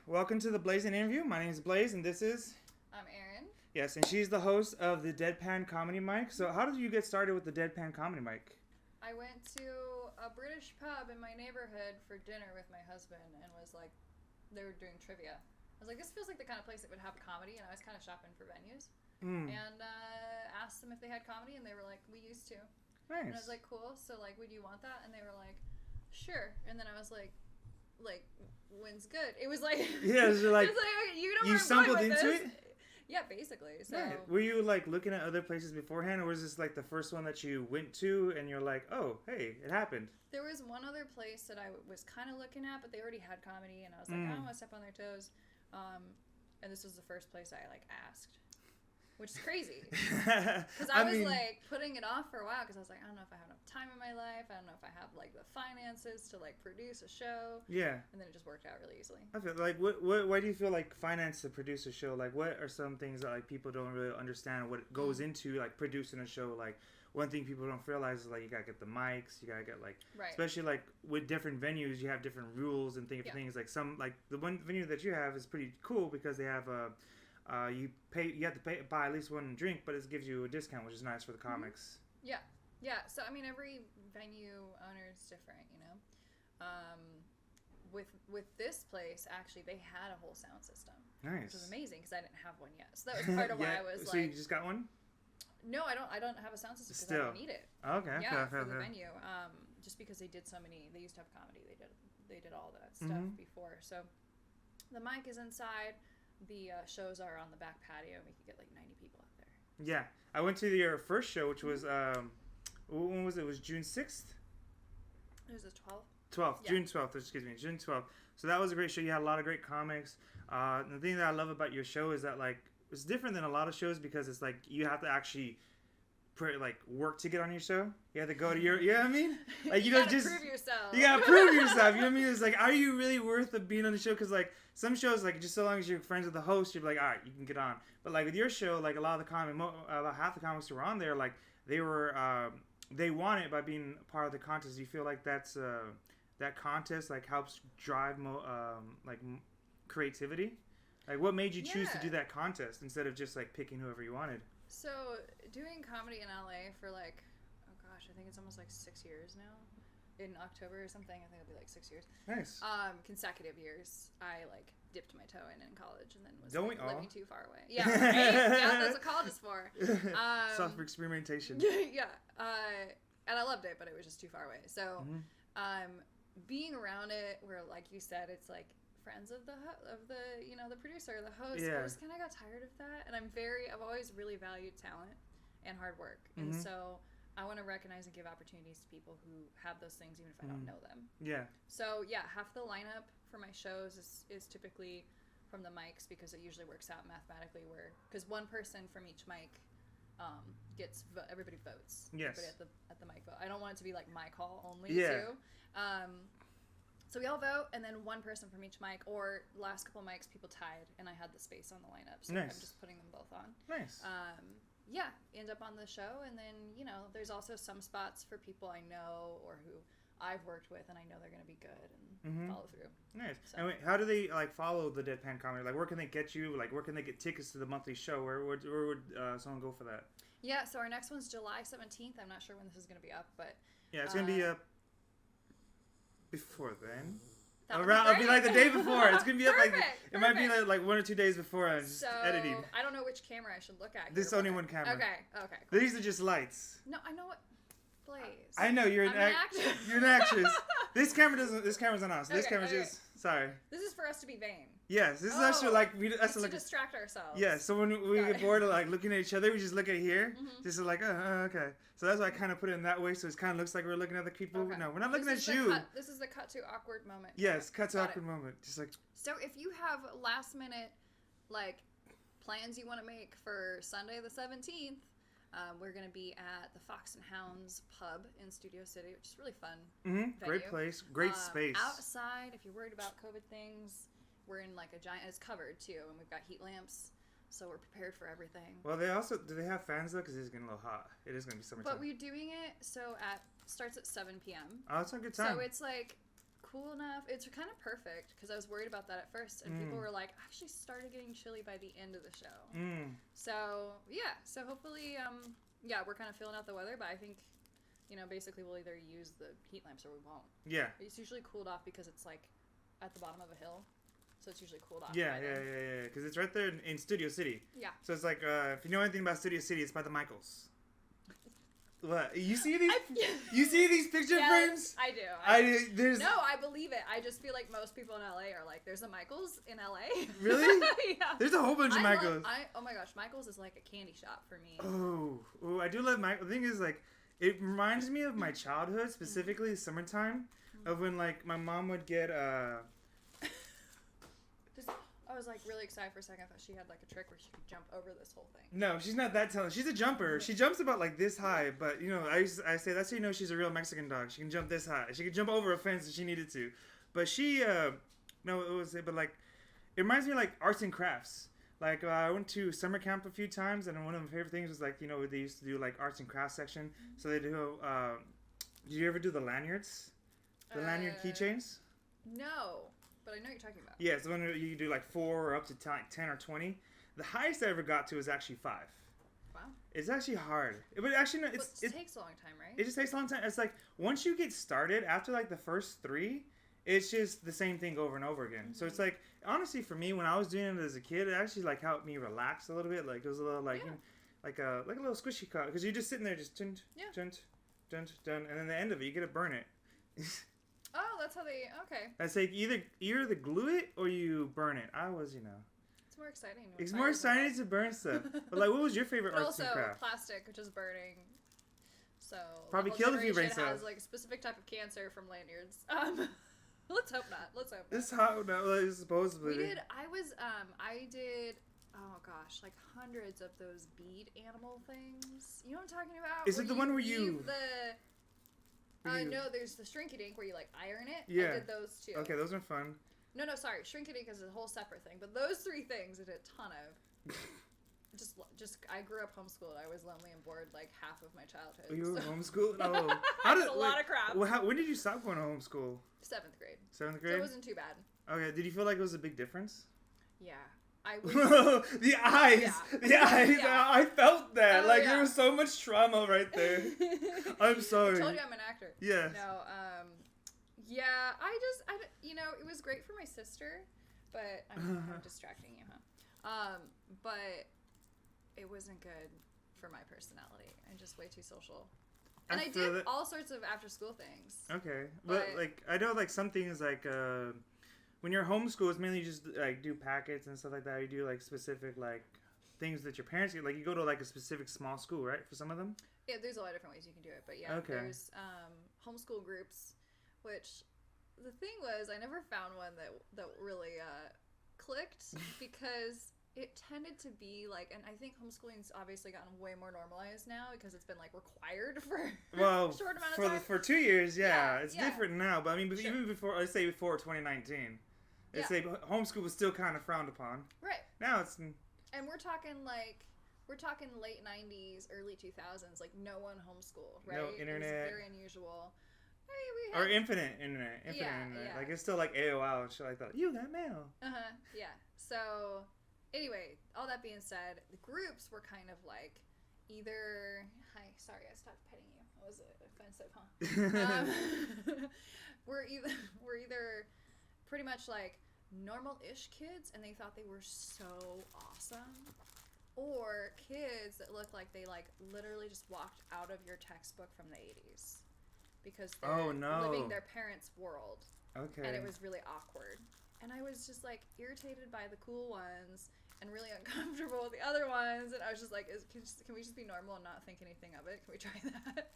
Welcome to the Blaize interview. My name is Blaize, and this is... I'm Eryn. Yes, and she's the host of the Deadpan Comedy mic. So how did you get started with the Deadpan Comedy mic? I went to a British pub in my neighborhood for dinner with my husband and was like, they were doing trivia. I was like, this feels like the kind of place that would have comedy, and I was kind of shopping for venues. And asked them if they had comedy, and they were like, we used to. Nice. And I was like, cool, so like, would you want that? And they were like, sure. And then I was like, when's good? It was like, yeah, it was like, you know, you stumbled into it? Yeah, basically. So right. Were you like looking at other places beforehand, or was this like the first one that you went to and you're like, oh, hey, it happened? There was one other place that I was kind of looking at, but they already had comedy, and I was like, I don't want to step on their toes. And this was the first place I like asked, which is crazy because I was like putting it off for a while because I was like, I don't know if I have enough time in my life. I don't know if I have like the finances to like produce a show. Yeah. And then it just worked out really easily. I feel like why do you feel like finance to produce a show? Like, what are some things that like people don't really understand what goes into like producing a show? Like, one thing people don't realize is like you gotta get the mics, you gotta get like, especially like with different venues, you have different rules and things. Like some like the one venue that you have is pretty cool because they have you have to buy at least one drink, but it gives you a discount, which is nice for the comics. Yeah. So I mean, every venue owner is different, you know. With this place, actually, they had a whole sound system, which was amazing because I didn't have one yet. So that was part of why I was so you just got one? No, I don't have a sound system because I don't need it. Okay. Yeah, for the venue. Just because they did so many, they used to have comedy. They did all that stuff before. So the mic is inside. The shows are on the back patio. We could get like 90 people out there. Yeah, I went to your first show, which was when was it? It was June 6th. It was the 12th. 12th, yeah. June 12th. Excuse me, June 12th. So that was a great show. You had a lot of great comics. The thing that I love about your show is that like it's different than a lot of shows because it's like you have to actually work to get on your show. You have to go to your, you know what I mean? Like you don't just prove yourself. You gotta prove yourself. You know what I mean? It's like, are you really worth of being on the show? Because like some shows, like just so long as you're friends with the host, you're like, all right, you can get on. But like with your show, like a lot of the about half the comics who were on there, like they were, they won it by being part of the contest. Do you feel like that's that contest like helps drive creativity? Like what made you choose to do that contest instead of just like picking whoever you wanted? So doing comedy in LA for like, oh gosh, I think it's almost like 6 years now. In October or something, I think it'll be like 6 years. Nice. Consecutive years. I like dipped my toe in college and then was living too far away. Yeah, right? Yeah, that's what college is for. Self-experimentation. Yeah. And I loved it, but it was just too far away. So, being around it, where like you said, it's like friends of the the producer, the host. I just kind of got tired of that, and I've always really valued talent and hard work, and so I want to recognize and give opportunities to people who have those things, even if I don't know them. Yeah. So yeah, half the lineup for my shows is typically from the mics because it usually works out mathematically because one person from each mic gets everybody votes. Yes. Everybody at the mic vote. I don't want it to be like my call only too. So we all vote, and then one person from each mic, or last couple mics, people tied, and I had the space on the lineup, so I'm just putting them both on. Nice. Yeah, end up on the show, and then, there's also some spots for people I know or who I've worked with, and I know they're going to be good and follow through. Nice. So. And how do they, follow the Deadpan Comedy? Like, where can they get you? Like, where can they get tickets to the monthly show? Where would someone go for that? Yeah, so our next one's July 17th. I'm not sure when this is going to be up, but... Yeah, it's going to be up... Before then, it'll be like the day before. It's gonna be up it might be like 1 or 2 days before I'm just editing. I don't know which camera I should look at. There's only one camera. Okay. Cool. These are just lights. No, I know what. Blaize. I know you're an actress. You're an actress. This camera's on us. This camera's just sorry. This is for us to be vain. Yes, this is actually to distract ourselves. Yeah, so when we get bored of looking at each other, we just look at here. Just like, okay. So that's why I kind of put it in that way, so it kind of looks like we're looking at the people. Okay. No, we're not looking at you. This is the cut to awkward moment. Yes, cut to awkward moment. Just like. So if you have last minute, plans you want to make for Sunday the 17th, we're going to be at the Fox and Hounds pub in Studio City, which is really fun. Venue. Great place, great space. Outside, if you're worried about COVID things, we're in a giant. It's covered too, and we've got heat lamps. So we're prepared for everything. Well, do they have fans though? Because it's getting a little hot. It is going to be summertime. But we're doing it starts at 7 p.m. Oh, it's a good time. So it's cool enough. It's kind of perfect because I was worried about that at first, and people were like, actually started getting chilly by the end of the show. So yeah, so hopefully, we're kind of feeling out the weather, but I think, basically we'll either use the heat lamps or we won't. Yeah. It's usually cooled off because it's like at the bottom of a hill, so it's usually cooled off. Yeah, because it's right there in Studio City. Yeah. So it's like, if you know anything about Studio City, it's by the Michaels. What? You see these? You see these picture frames? I do. No, I believe it. I just feel like most people in LA are like, there's a Michaels in LA. Really? Yeah. There's a whole bunch of Michaels. Oh my goch, Michaels is like a candy shop for me. Oh, I do love Michaels. The thing is, like, it reminds me of my childhood, specifically summertime, of when like my mom would get I was like really excited for a second. I thought she had like a trick where she could jump over this whole thing. No, she's not that talented. She's a jumper. She jumps about like this high, but I say that's how you know she's a real Mexican dog. She can jump this high. She could jump over a fence if she needed to. But she it reminds me of like arts and crafts. Like I went to summer camp a few times, and one of my favorite things was like they used to do like arts and crafts section. So they do. Did you ever do the lanyards? The lanyard keychains? No. But I know what you're talking about. Yeah, it's the one where you do like 4 or up to 10 or 20. The highest I ever got to was actually 5. Wow. It's actually hard. But actually, no, it takes a long time, right? It just takes a long time. It's like once you get started, after like the first 3, it's just the same thing over and over again. So it's like, honestly, for me, when I was doing it as a kid, it actually like helped me relax a little bit. Like it was a little like like a little squishy cut because you're just sitting there just dun, and then the end of it, you get to burn it. Oh, that's how they. Okay. That's like either glue it or you burn it. It's more exciting. It's more exciting to burn stuff. But like, what was your favorite arts and craft? Also, plastic, which is burning. So probably killed a few brain cells. Has like a specific type of cancer from lanyards. Let's hope not. This how no, supposedly. I did. Oh gosh, like hundreds of those bead animal things. You know what I'm talking about? Is it the one where you? No, there's the Shrink-a-Dink where you like iron it. Yeah. I did those too. Okay, those are fun. No, sorry. Shrink-a-Dink is a whole separate thing. But those 3 things I did a ton of. I grew up homeschooled. I was lonely and bored like half of my childhood. You were homeschooled? Oh. A lot of crap. When did you stop going to homeschool? 7th grade. 7th grade? So it wasn't too bad. Okay, did you feel like it was a big difference? Yeah. I was, the eyes! Yeah. The eyes! Yeah. I felt that. There was so much trauma right there. I'm sorry. I told you I'm an actor. Yes. No, it was great for my sister, but I'm distracting you, huh? But it wasn't good for my personality. I'm just way too social. And I did all sorts of after-school things. Okay. But like, I know like some things like, when you're homeschooled, it's mainly just like do packets and stuff like that. You do like specific like things that your parents get. Like you go to like a specific small school, right? For some of them. Yeah, there's a lot of different ways you can do it, but there's homeschool groups, which the thing was I never found one that really clicked because it tended to be like, and I think homeschooling's obviously gotten way more normalized now because it's been like required for a short amount of time. For 2 years, it's different now. But I mean, even before, let's say before 2019, let's say homeschool was still kind of frowned upon. Right. Now it's. And we're talking late 90s, early 2000s. Like no one homeschooled, right? No internet. It was very unusual. Or infinite internet. Like it's still like AOL and shit like that. You got mail. Yeah. So. Anyway, all that being said, the groups were kind of like either... Hi, sorry, I stopped petting you. That was offensive, huh? We're either pretty much like normal-ish kids, and they thought they were so awesome, or kids that looked like they like literally just walked out of your textbook from the 80s because they're living their parents' world. Okay. And it was really awkward. And I was just like irritated by the cool ones and really uncomfortable with the other ones. And I was just like, can we just be normal and not think anything of it? Can we try that?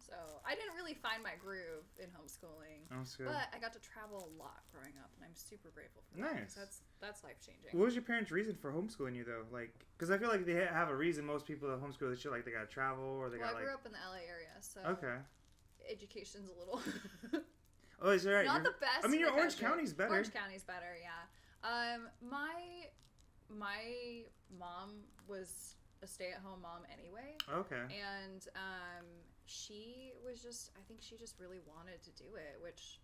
So I didn't really find my groove in homeschooling. But I got to travel a lot growing up, and I'm super grateful for that. Nice. That's life changing. What was your parents' reason for homeschooling you though? Like, because I feel like they have a reason. Most people that homeschool, they should like they got to travel or they got like. I grew up in the LA area, so education's a little. Oh, is that right? Not the best. I mean, your Orange County's better. Orange County's better, yeah. My mom was a stay-at-home mom anyway. Okay. And she was just, I think she just really wanted to do it, which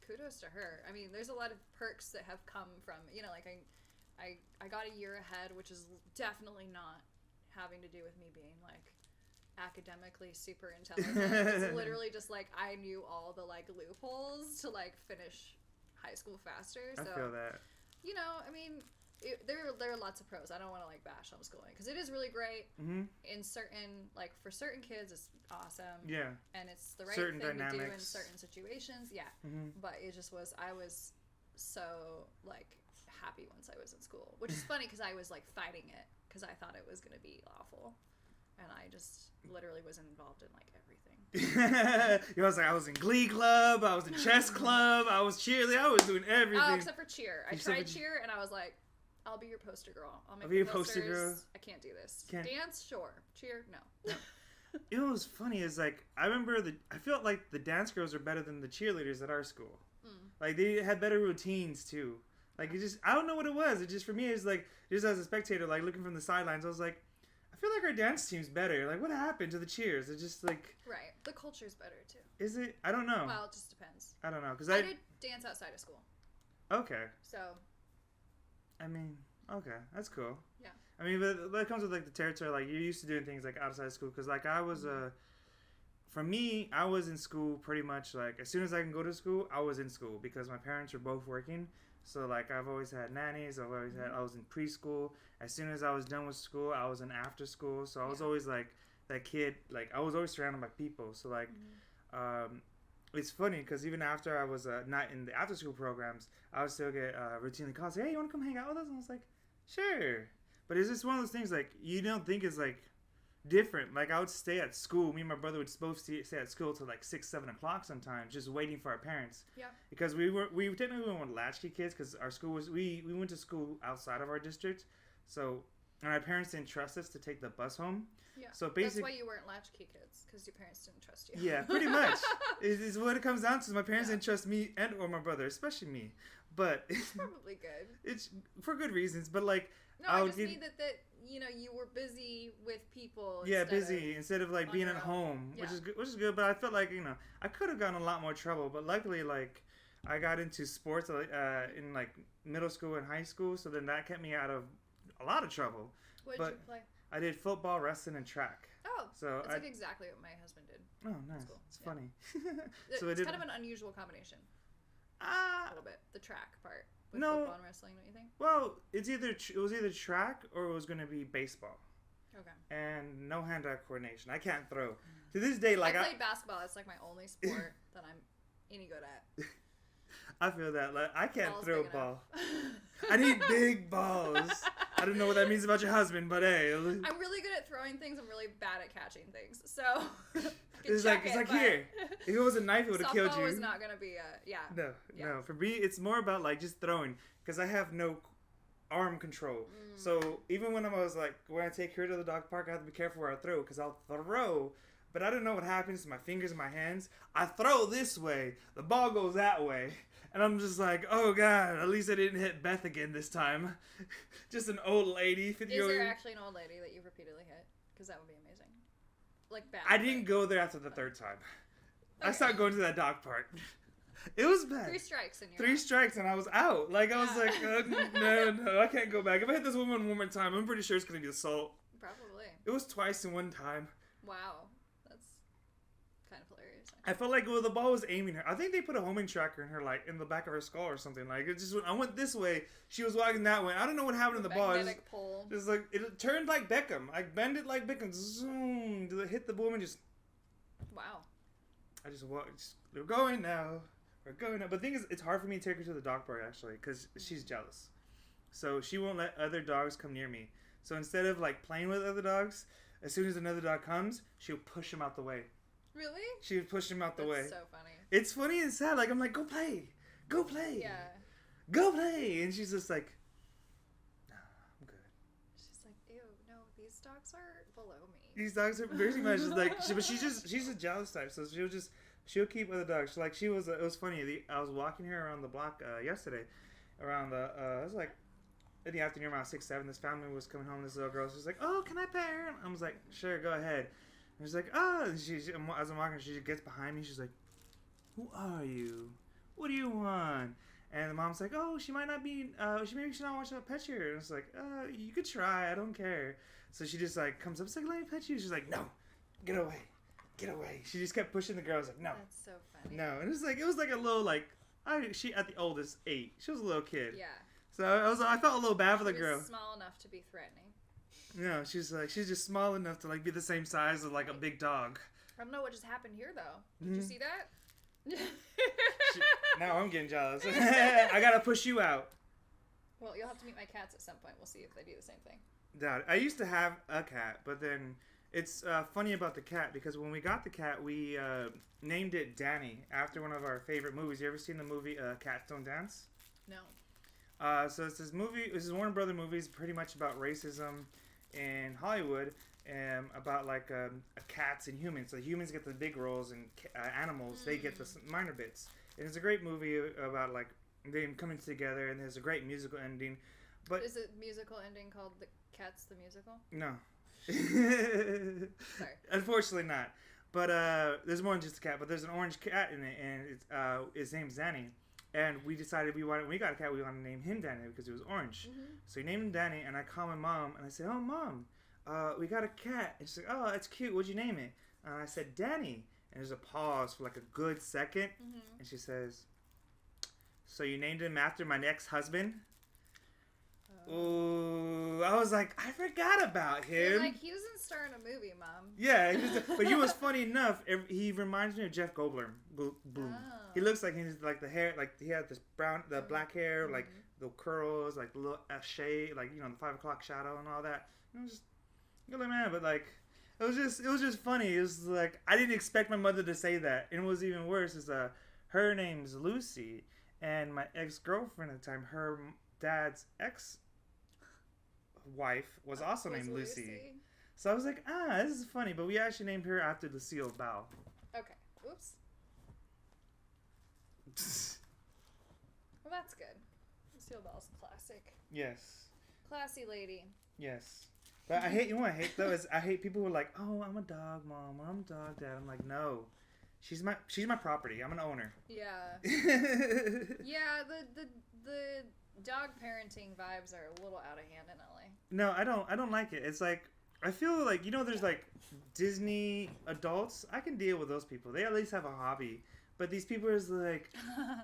kudos to her. I mean, there's a lot of perks that have come from, you know, like I got a year ahead, which is definitely not having to do with me being like academically super intelligent. It's literally just like I knew all the like loopholes to like finish high school faster. So, I feel that. You know, I mean, there are lots of pros. I don't want to like bash homeschooling because it is really great in certain, like for certain kids it's awesome. Yeah. And it's the right certain thing dynamics. to do in certain situations. Yeah. But it just was, I was so like happy once I was in school, which is funny because I was like fighting it because I thought it was going to be awful. And I just literally was involved in like everything. You know, I was in Glee Club, I was in chess club, I was cheerleading, I was doing everything. Oh, except for cheer. I tried cheer and I was like, I'll be your poster girl. I'll be your poster girl. I can't do this. Dance, sure. Cheer, no. You know what was funny is like I remember I felt like the dance girls are better than the cheerleaders at our school. Like they had better routines too. Like it just, I don't know what it was. It just, for me, it's like just as a spectator, like looking from the sidelines, I was like, I feel like our dance team's better. Like, what happened to the cheers? It's just like... Right. The culture's better, too. Is it? I don't know. Well, it just depends. I don't know. Cause I did dance outside of school. Okay. So... I mean, okay. That's cool. Yeah. I mean, but it comes with, like, the territory. Like, you're used to doing things, like, outside of school. Because, like, I was... For me, I was in school pretty much, like, as soon as I can go to school, I was in school. Because my parents were both working. So, like, I've always had nannies. I've always had... I was in preschool. As soon as I was done with school, I was in after school. So, I was always, like, that kid. Like, I was always surrounded by people. So, like, it's funny because even after I was not in the after school programs, I would still get routinely calls. Hey, you want to come hang out with us? And I was like, sure. But it's just one of those things, like, you don't think it's, like, different. Like, I would stay at school. Me and my brother would both stay at school till like 6, 7 o'clock sometimes, just waiting for our parents. Yeah. Because we technically weren't latchkey kids because our school was, we went to school outside of our district. So, and our parents didn't trust us to take the bus home. Yeah. So basically, that's why you weren't latchkey kids, because your parents didn't trust you. Yeah, pretty much. is what it comes down to. My parents didn't trust me and or my brother, especially me. But it's probably good. It's for good reasons. But like, no, I just mean that you know, you were busy with people. Instead of like being at home, which is good. But I felt like, you know, I could have gotten a lot more trouble. But luckily, like, I got into sports in like middle school and high school, so then that kept me out of a lot of trouble. What did you play? I did football, wrestling, and track. Oh, so that's like exactly what my husband did. Oh, nice. Cool. It's funny. So it's kind of an unusual combination. A little bit. The track part. With football and wrestling, don't you think? Well, it was either track or it was going to be baseball. Okay. And no hand-eye coordination. I can't throw. To this day, like I played basketball. It's like my only sport that I'm any good at. I feel that. Like, I can't throw a ball. I need big balls. I don't know what that means about your husband, but hey. I'm really good at throwing things. I'm really bad at catching things. So it's like here. If it was a knife, it would have killed you. Softball is not gonna be No. For me, it's more about like just throwing because I have no arm control. So even when I take her to the dog park, I have to be careful where I throw because I'll throw. But I don't know what happens to my fingers and my hands. I throw this way, the ball goes that way. And I'm just like, oh God, at least I didn't hit Beth again this time. Just an old lady. Is there actually an old lady that you've repeatedly hit? Because that would be amazing. Like bad. I didn't go there after the third time. Okay. I stopped going to that dog park. It was bad. 3 strikes and you're 3 strikes and I was out. Like, I was like, no, I can't go back. If I hit this woman one more time, I'm pretty sure it's going to be assault. Probably. It was twice in one time. Wow. Kind of hilarious. I felt like the ball was aiming her. I think they put a homing tracker in her, like in the back of her skull or something. Like it just I went this way, she was walking that way. I don't know what happened to the ball. Pole. Just like it turned like Beckham. I bend it like Beckham. Zoom. Did it hit the woman? Just wow. I just walked. We're going now. We're going now. But the thing is, it's hard for me to take her to the dog park actually because she's jealous. So she won't let other dogs come near me. So instead of like playing with other dogs, as soon as another dog comes, she'll push him out the way. Really? She would push him out the way. That's so funny. It's funny and sad. Like, I'm like, go play. Go play. Yeah. Go play. And she's just like, no, I'm good. She's like, ew, no, these dogs are below me. These dogs are very much just like, but she's a jealous type. So she'll keep other dogs. Like, it was funny. I was walking her around the block yesterday. It was like in the afternoon around 6, 7. This family was coming home. This little girl. She was like, oh, can I pet her? I was like, sure, go ahead. She's like, oh, as I'm walking, she gets behind me. She's like, who are you? what do you want? And the mom's like, oh, she might not be, maybe she's not watching a pet here. And it's like, you could try, I don't care. So she just like comes up, it's like, let me pet you. She's like, no, get away. She just kept pushing the girl. I was like, no. That's so funny. No. And it was like a little like, she at the oldest 8. She was a little kid. Yeah. So I felt a little bad for the girl. She was small enough to be threatening. No, she's just small enough to like be the same size as like a big dog. I don't know what just happened here though. Did you see that? Now I'm getting jealous. I gotta push you out. Well, you'll have to meet my cats at some point. We'll see if they do the same thing. Dad, I used to have a cat, but then it's funny about the cat because when we got the cat, we named it Danny after one of our favorite movies. You ever seen the movie Cats Don't Dance? No. So it's this movie. This is Warner Brother movies, pretty much about racism in Hollywood, and about like cats and humans. So humans get the big roles, and animals they get the minor bits. And it's a great movie about like them coming together, and there's a great musical ending. But is it musical ending called The Cats the Musical? No. Sorry. Unfortunately not. But there's more than just a cat. But there's an orange cat in it, and it's his name's Danny. And we decided when we got a cat, we wanted to name him Danny because he was orange. Mm-hmm. So we named him Danny, and I called my mom, and I said, "Oh, Mom, we got a cat." And she's like, "Oh, that's cute. What'd you name it?" And I said, "Danny." And there's a pause for like a good 2nd, and she says, "So you named him after my ex-husband?" Ooh, I was like, I forgot about him. You're like, he doesn't star in a movie, Mom. Yeah, but he was funny enough. He reminds me of Jeff Goldblum. Bloom. Oh. He looks like he's like the hair, like he had this black hair, like the curls, like the little shade, like the 5 o'clock shadow and all that. It was just, man, but like, it was just funny. It was like I didn't expect my mother to say that, and it was even worse. Is her name's Lucy, and my ex-girlfriend at the time, her dad's ex-wife was also named Lucy. So I was like, this is funny, but we actually named her after Lucille Ball. Okay. Oops. Well, that's good. Lucille Ball's classic. Yes. Classy lady. Yes. But I hate though is I hate people who are like, oh, I'm a dog mom, or I'm a dog dad. I'm like, no. She's my property. I'm an owner. Yeah. Yeah, the dog parenting vibes are a little out of hand in LA. No, I don't like it. It's like I feel like there's like Disney adults. I can deal with those people. They at least have a hobby. But these people is like,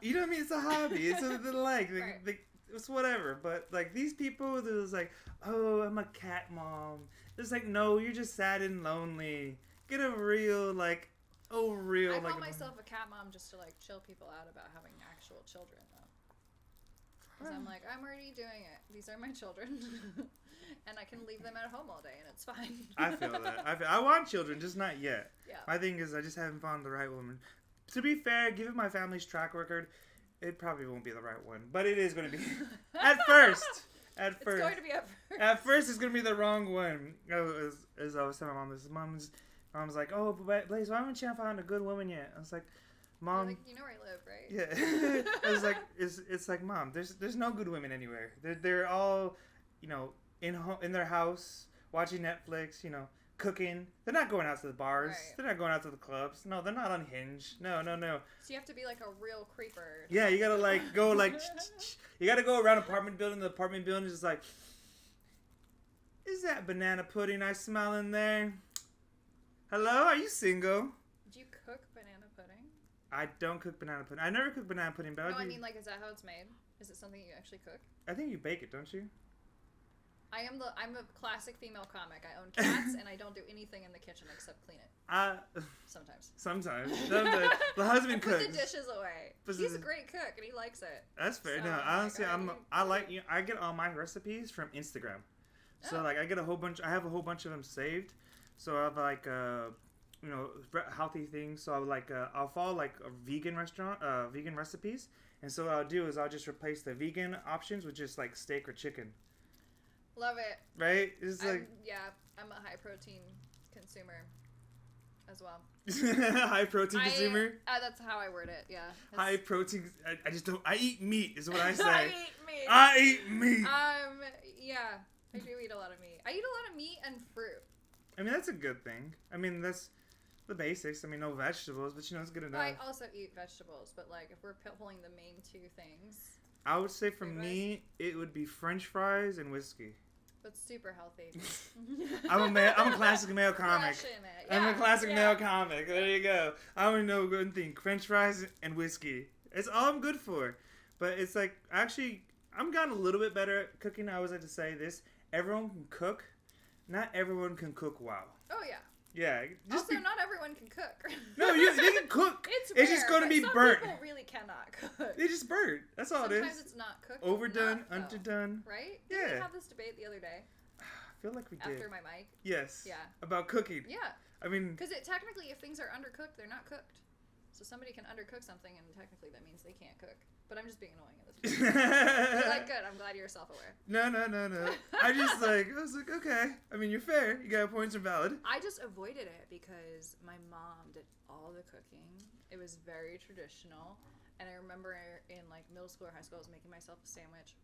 you know what I mean? It's a hobby. It's a like right. It's whatever. But like these people, there's like, oh, I'm a cat mom. It's like, no, you're just sad and lonely. Get a real like, real. I call myself a cat mom just to like chill people out about having actual children though. Because I'm like, I'm already doing it. These are my children. And I can leave them at home all day and it's fine. I feel that. I want children, just not yet. Yeah. My thing is I just haven't found the right woman. To be fair, given my family's track record, it probably won't be the right one. But it is going to be. At first. It's going to be at first. At first, it's going to be the wrong one. As I was telling my mom, mom's like, oh, Blaize, why haven't you found a good woman yet? I was like, Mom. You're like, you know where I live, right? Yeah. I was like, it's like, Mom, there's no good women anywhere. They're all, in their house, watching Netflix, cooking. They're not going out to the bars. Right. They're not going out to the clubs. No, they're not unhinged. No. So you have to be like a real creeper. Yeah, you gotta like go like you gotta go around apartment building. The apartment building is just like, is that banana pudding I smell in there? Hello, are you single? Do you cook banana pudding? I don't cook banana pudding. I never cook banana pudding, but no, I mean like, is that how it's made? Is it something you actually cook? I think you bake it, don't you? I'm a classic female comic. I own cats and I don't do anything in the kitchen except clean it. Sometimes. The husband cooks. Put the dishes away. He's a great cook and he likes it. That's fair. So, no, honestly, I get all my recipes from Instagram. So like I get a whole bunch. I have a whole bunch of them saved. So I have like healthy things. So I'll follow like a vegan recipes. And so what I'll do is I'll just replace the vegan options with just like steak or chicken. Love it. Right? It's like I'm a high protein consumer as well. High protein consumer? That's how I word it, yeah. High protein. I just don't. I eat meat is what I say. I eat meat. Yeah. I do eat a lot of meat. I eat a lot of meat and fruit. I mean, that's a good thing. I mean, the basics. I mean, no vegetables, but it's good enough. I also eat vegetables, but like if we're pulling the main two things, I would say for me, it would be French fries and whiskey. But super healthy. I'm a classic male comic. Yeah, I'm a classic male comic. There you go. I only know one thing: French fries and whiskey. It's all I'm good for. But it's like, actually, I'm gotten a little bit better at cooking. I always like to say this: everyone can cook. Not everyone can cook well. Oh yeah. Yeah. Not everyone can cook. No, they can cook. It's just going to be burnt. Some people really cannot cook. They just burnt. That's all Sometimes it is. It's not cooked. Overdone, underdone. Right? Yeah. Did we have this debate the other day? I feel like we did. After my mic? Yes. Yeah. About cooking. Yeah. I mean... Because technically, if things are undercooked, they're not cooked. So somebody can undercook something, and technically that means they can't cook. But I'm just being annoying at this point. You're like, good. I'm glad you're self-aware. No. I was like, okay. I mean, you're fair. You got points are valid. I just avoided it because my mom did all the cooking. It was very traditional. And I remember in like middle school or high school, I was making myself a sandwich.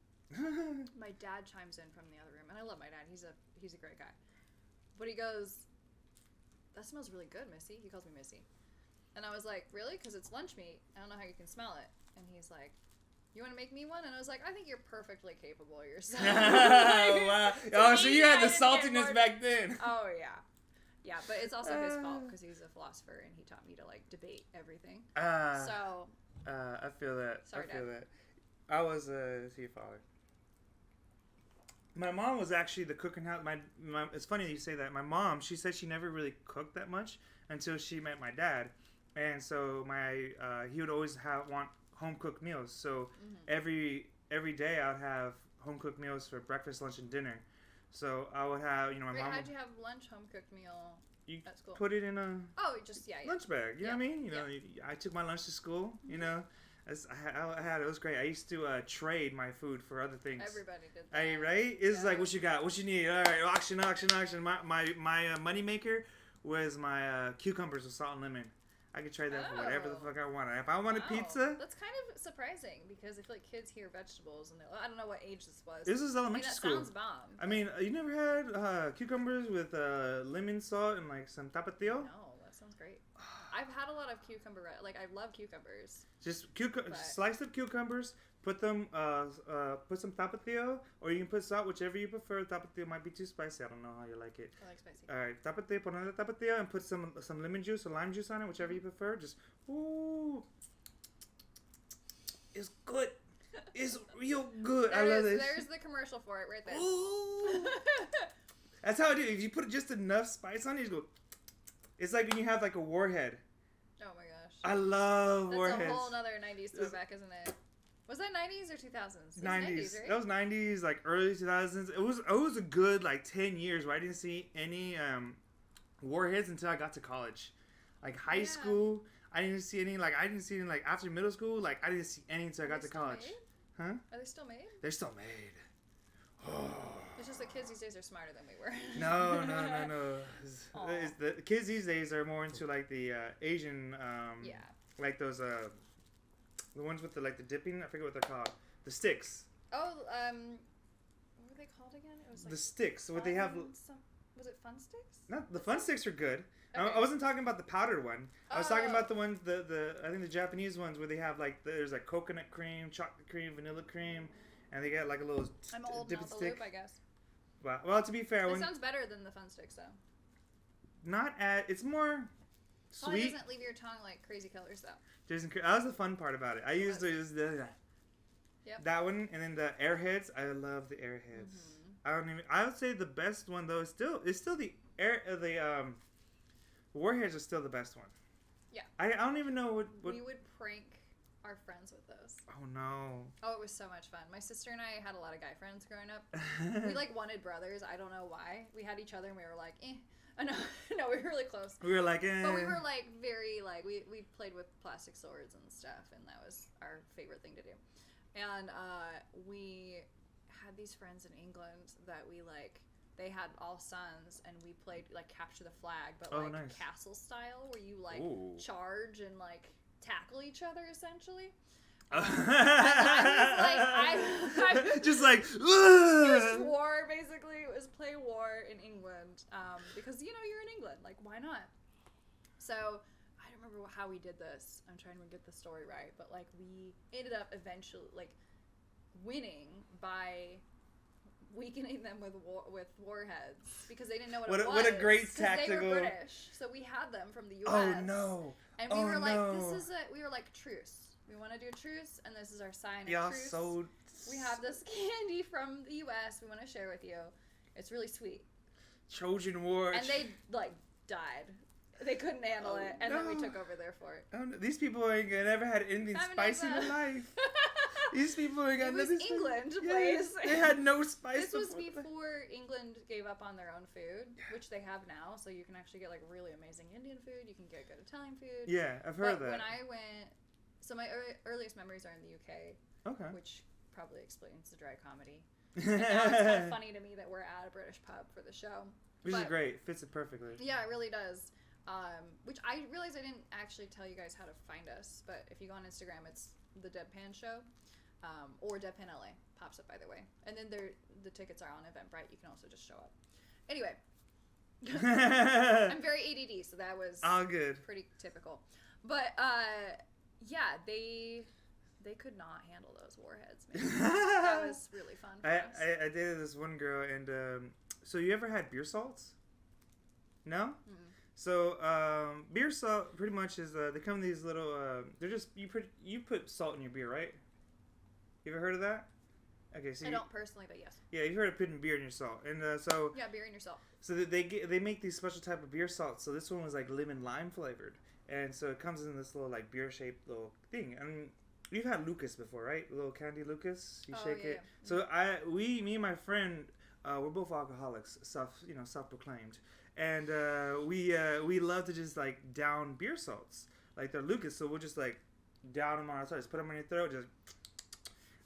My dad chimes in from the other room, and I love my dad. He's a great guy. But he goes, "That smells really good, Missy." He calls me Missy. And I was like, "Really? Because it's lunch meat. I don't know how you can smell it." And he's like, "You want to make me one?" And I was like, "I think you're perfectly capable yourself." Oh, wow. Oh, so you had the saltiness back then. Oh, yeah. Yeah, but it's also his fault because he's a philosopher and he taught me to, like, debate everything. So. I feel that. Sorry, I feel Dad. that. I was your father. My mom was actually the cook in house. It's funny that you say that. My mom, she said she never really cooked that much until she met my dad. And so he would always want home cooked meals. So every day I would have home cooked meals for breakfast, lunch, and dinner. So I would have, my mom. How'd you have lunch, home cooked meal at school? Put it in a lunch bag. You know what I mean? I took my lunch to school. I had it was great. I used to trade my food for other things. Everybody did that. Hey, right? It's like, what you got? What you need? All right, auction. My money maker was my cucumbers with salt and lemon. I could trade that for whatever the fuck I wanted. If I wanted pizza... That's kind of surprising, because I feel like kids hear vegetables, and I don't know what age this was. This was elementary school. That sounds bomb. I mean, you never had cucumbers with lemon, salt, and like some tapatio? No, that sounds great. I've had a lot of cucumber... Like, I love cucumbers. Just sliced up cucumbers, put them, put some tapatio, or you can put salt, whichever you prefer. Tapatio might be too spicy. I don't know how you like it. I like spicy. All right, tapatio, put another tapatio, and put some lemon juice or lime juice on it, whichever you prefer. Just, ooh. It's good. It's real good. I love this. There's the commercial for it right there. Ooh. That's how I do it. If you put just enough spice on it, you just go... It's like when you have like a warhead. Oh my gosh. I love warheads. That's a whole other 90s throwback, isn't it? Was that 90s or 2000s? 90s. Right? That was 90s, like early 2000s. It was a good like 10 years where I didn't see any warheads until I got to college. Like high school, I didn't see any. Like I didn't see any. Like after middle school, like I didn't see any until I got to college. Made? Huh? Are they still made? They're still made. Oh. It's just the kids these days are smarter than we were. No. The kids these days are more into like the Asian, like those the ones with the like the dipping. I forget what they're called. The sticks. Oh, what were they called again? It was like the sticks. What they have? Was it Fun Sticks? No, the Fun Sticks are good. Okay. I wasn't talking about the powdered one. I was talking about the ones I think the Japanese ones where they have like there's like coconut cream, chocolate cream, vanilla cream. And they got like a little I'm old dip and off the stick. loop, I guess. Well, to be fair, it sounds better than the Fun Sticks, though. It's more sweet. Well, it doesn't leave your tongue like crazy colors, though. That was the fun part about it. I used to use that one, and then the Airheads. I love the Airheads. I would say the best one though is still the Warheads are still the best one. Yeah. I don't even know what we would prank our friends with those. Oh no. Oh, it was so much fun. My sister and I had a lot of guy friends growing up. We like wanted brothers. I don't know why. We had each other and we were like, eh. Oh, no, we were really close. We were like, eh. But we were like very like we played with plastic swords and stuff, and that was our favorite thing to do. And we had these friends in England that we like. They had all sons, and we played like capture the flag, but like nice. Castle style, where you like charge and like tackle each other essentially. Just like it was war basically. It was play war in England because you're in England, like why not? So I don't remember how we did this. I'm trying to get the story right, but like we ended up eventually like winning by weakening them with warheads because they didn't know what it was. What a great tactical. They were British, so we had them from the U.S. Oh no! And we were like, we were like truce. We want to do a truce, and this is our sign of truce. So. We have this candy from the U.S. We want to share with you. It's really sweet. Trojan War. And they like died. They couldn't handle it, and then we took over their fort. Oh, no. These people ain't never had anything spicy in their life. These people ain't got nothing. It was England, Blaize. They had no spice. This was before England gave up on their own food, which they have now. So you can actually get like really amazing Indian food. You can get good Italian food. Yeah, I've heard that. When I went, so my earliest memories are in the UK. Okay. Which probably explains the dry comedy. And now it's kind of funny to me that we're at a British pub for the show. Which is great. Fits it perfectly. Yeah, it really does. Which I realized I didn't actually tell you guys how to find us, but if you go on Instagram, it's the Deadpan Show, or Deadpan LA pops up either way. And then the tickets are on Eventbrite. You can also just show up. Anyway, I'm very ADD, so that was all good. Pretty typical. But yeah, they could not handle those warheads, man. That was really fun for us. I dated this one girl, and so you ever had beer salts? No? Mm-mm. So beer salt pretty much is they come in these little they're just you put salt in your beer, right? You ever heard of that? Okay, so I don't personally, but yes. Yeah, you've heard of putting beer in your salt, and so yeah, beer in your salt. So they make these special type of beer salts. So this one was like lemon lime flavored, and so it comes in this little like beer shaped little thing. And you've had Lucas before, right? A little candy Lucas. You shake it. Yeah. So me and my friend, we're both alcoholics, self-proclaimed. And we love to just like down beer salts, like they're Lucas. So we'll just like down them on our throat, just put them in your throat. Just.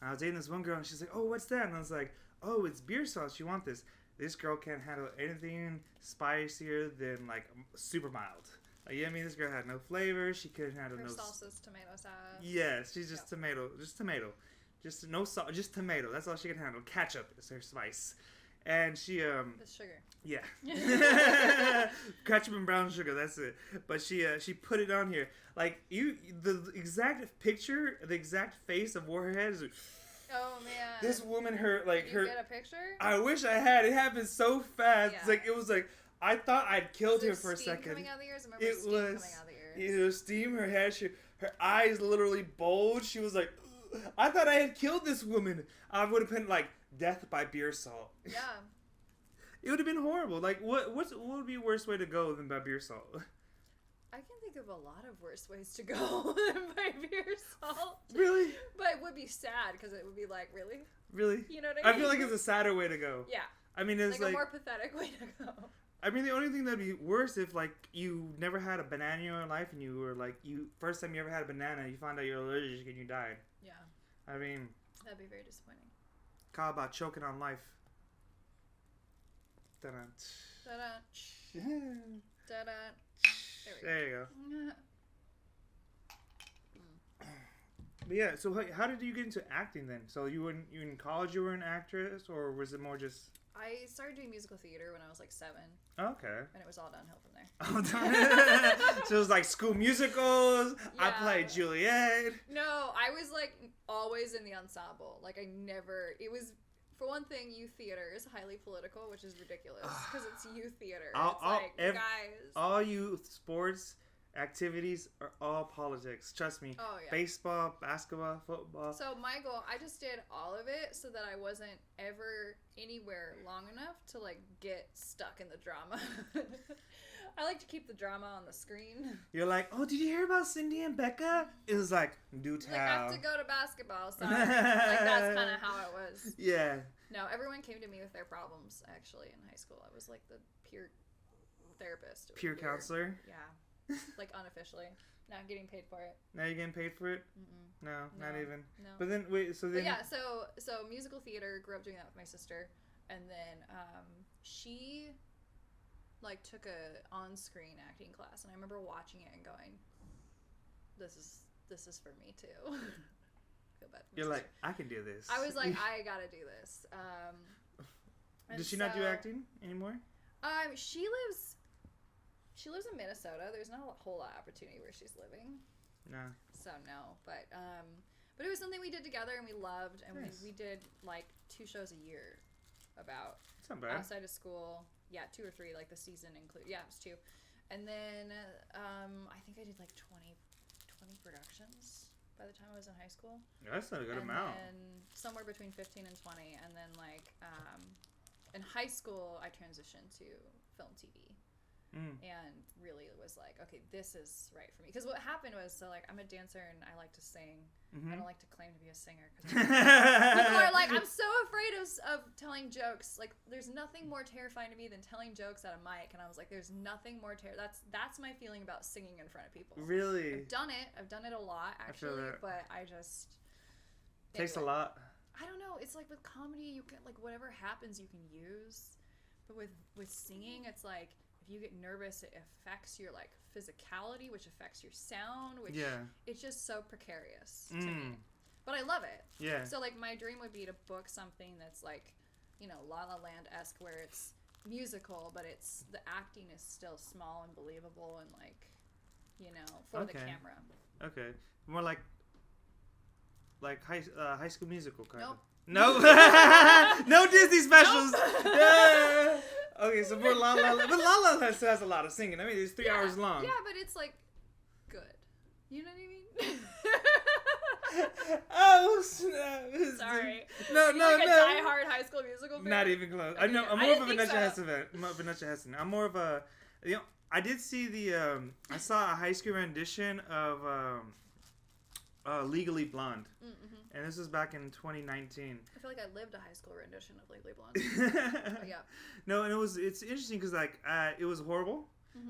I was dating this one girl, and she's like, "Oh, what's that?" And I was like, "Oh, it's beer salts. You want this?" This girl can't handle anything spicier than like super mild. Like, yeah, I mean, this girl had no flavor. She couldn't handle no salsa's tomato sauce. Yes, she's just tomato, just no salt, just tomato. That's all she can handle. Ketchup is her spice. And she the sugar. Yeah. Ketchup and brown sugar, that's it. But she put it on here. Like the exact picture, the exact face of Warhead is oh man. This woman Did you get a picture? I wish I had. It happened so fast. Yeah. It's like it was like I thought I'd killed her for a second. Coming out of the ears? I remember steam coming out of the ears. It was steam, her head, her eyes literally bulged. She was like, ugh. I thought I had killed this woman. I would have been like death by beer salt. Yeah. It would have been horrible. Like, what would be a worse way to go than by beer salt? I can think of a lot of worse ways to go than by beer salt. Really? But it would be sad because it would be like, really? Really? You know what I mean? I feel like it's a sadder way to go. Yeah. I mean, it's like a more pathetic way to go. I mean, the only thing that'd be worse if like you never had a banana in your life and you were like first time you ever had a banana, you found out you're allergic and you died. Yeah. I mean. That'd be very disappointing. How about choking on life? Da-da. Da-da. Da-da. There you go. But yeah, so how did you get into acting then? So you in college you were an actress, or was it more just? I started doing musical theater when I was like 7. Okay. And it was all downhill from there. So it was like School Musicals. Yeah. I played Juliet. No, I was like always in the ensemble. Like I never. It was. For one thing, youth theater is highly political, which is ridiculous because it's youth theater. Guys. All youth sports activities are all politics. Trust me. Oh, yeah. Baseball, basketball, football. So my goal, I just did all of it so that I wasn't ever anywhere long enough to like get stuck in the drama. I like to keep the drama on the screen. You're like, oh, did you hear about Cindy and Becca? It was like, do tell. Like, I have to go to basketball, sorry. Like, that's kind of how it was. Yeah. No, everyone came to me with their problems, actually, in high school. I was, like, the peer therapist. Peer counselor? Yeah. Like, unofficially. Not getting paid for it. Now you're getting paid for it? Mm-mm. No, not even. No. But then, wait, so then... But yeah, so musical theater, grew up doing that with my sister. And then she... like took a on-screen acting class, and I remember watching it and going, this is for me too. Feel bad for You're like, I can do this. I was like, I gotta do this. Does she not do acting anymore? She lives She lives in Minnesota. There's not a whole lot of opportunity where she's living. No. So no, but it was something we did together and we loved, and nice. we did like 2 shows a year about That's not bad. outside of school. Yeah, 2 or 3, like the season include. Yeah, it was 2. And then I think I did like 20 productions by the time I was in high school. That's not a good amount. And somewhere between 15 and 20, and then like in high school I transitioned to film TV. And really was like, okay, this is right for me. Because what happened was, so like, I'm a dancer and I like to sing. I don't like to claim to be a singer. Cause people are like, I'm so afraid of telling jokes. Like, there's nothing more terrifying to me than telling jokes at a mic. And I was like, there's nothing more that's my feeling about singing in front of people. Really? I've done it a lot, actually. But I just... Takes a lot. I don't know. It's like with comedy, you can, like, whatever happens, you can use. But with singing, it's like... If you get nervous, it affects your like physicality, which affects your sound, which it's just so precarious to me. But I love it. Yeah. So like my dream would be to book something that's like, you know, La La Land-esque, where it's musical, but it's the acting is still small and believable and like, you know, for the camera. Okay. More like High School Musical kind of. Nope. No Disney specials. Yeah. Okay, so more La La Land. But La La Land has a lot of singing. I mean, it's 3 hours long. Yeah, but it's like good. You know what I mean? Oh, snap. Sorry. No. Like a die-hard High School Musical fan? Not even close. I know. I'm more of a Vanessa Hudson. I'm more of a, you know, I did see I saw a high school rendition of Legally Blonde. And this was back in 2019. I feel like I lived a high school rendition of Legally Blonde. Yeah. No, and it's interesting because like it was horrible,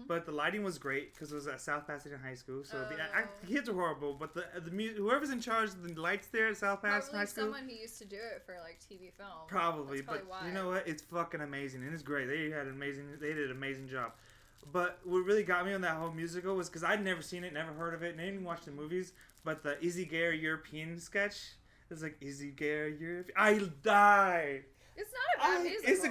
but the lighting was great because it was at South Pasadena High School. So the kids are horrible, but the whoever's in charge of the lights there at South Pasadena High School. Someone who used to do it for like TV film. Probably but why. You know what? It's fucking amazing and it's great. They did an amazing job. But what really got me on that whole musical was because I'd never seen it, never heard of it, and I didn't watch the movies. But the Izzy Gare European sketch, it's like Izzy Gare European. I died. It's not a bad musical. It's it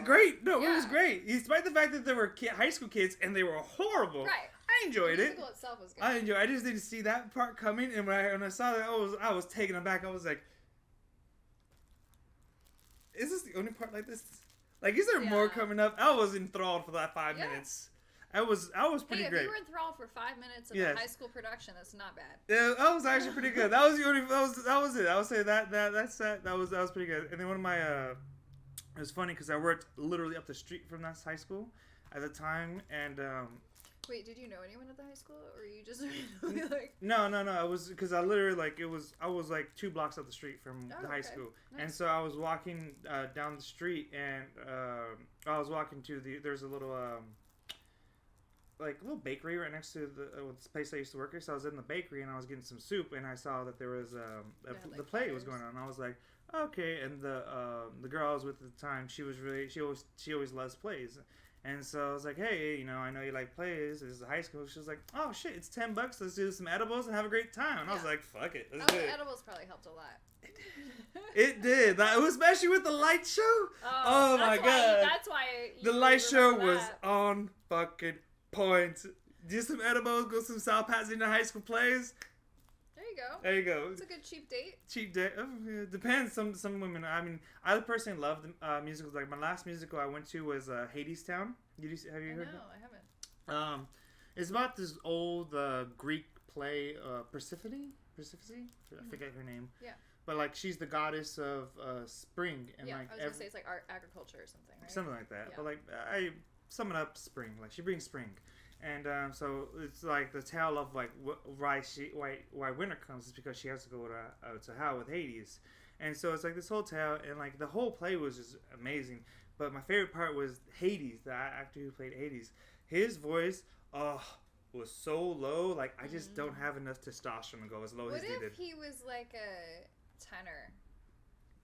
was great. Despite the fact that there were high school kids and they were horrible. Right. I enjoyed it. The musical itself was good. I just didn't see that part coming, and when I saw that, I was taken aback. I was like, is this the only part like this? Like, is there more coming up? I was enthralled for that 5 minutes. I was pretty great. If you were enthralled for 5 minutes of a high school production, that's not bad. Yeah, that was actually pretty good. That was the only. That was it. I would say that was pretty good. And then one of my it was funny because I worked literally up the street from that high school at the time, and Wait, did you know anyone at the high school, or you just randomly like? No. I was because I literally I was like 2 blocks up the street from the high school, and so I was walking down the street, and I was walking to there's a little like a little bakery right next to the place I used to work at. So I was in the bakery and I was getting some soup, and I saw that there was the play was going on. And I was like, okay. And the girl I was with at the time, she always loves plays. And so I was like, hey, you know, I know you like plays. This is a high school. She was like, oh shit, it's $10. Let's do some edibles and have a great time. And I was like, fuck it, let's do it. Edibles probably helped a lot. It did. It was especially with the light show. Oh my god. That's why the light show was on fucking point. Do some edibles, go to some South Pasadena High School plays. There you go. It's a good cheap date. Cheap date. Oh, yeah, depends. Some women. I mean, I personally love the musicals. Like my last musical I went to was Hadestown. Have you heard? No, I haven't. It's about this old Greek play, Persephone. I forget her name. Yeah. But like she's the goddess of spring and yeah, like I was gonna say it's like agriculture or something, right? Something like that. Yeah. But like I sum it up, spring. Like she brings spring. And so it's like the tale of like why winter comes is because she has to go to hell with Hades, and so it's like this whole tale, and like the whole play was just amazing. But my favorite part was Hades, the actor who played Hades. His voice, was so low. Like I just don't have enough testosterone to go as low as he did. What if he was like a tenor?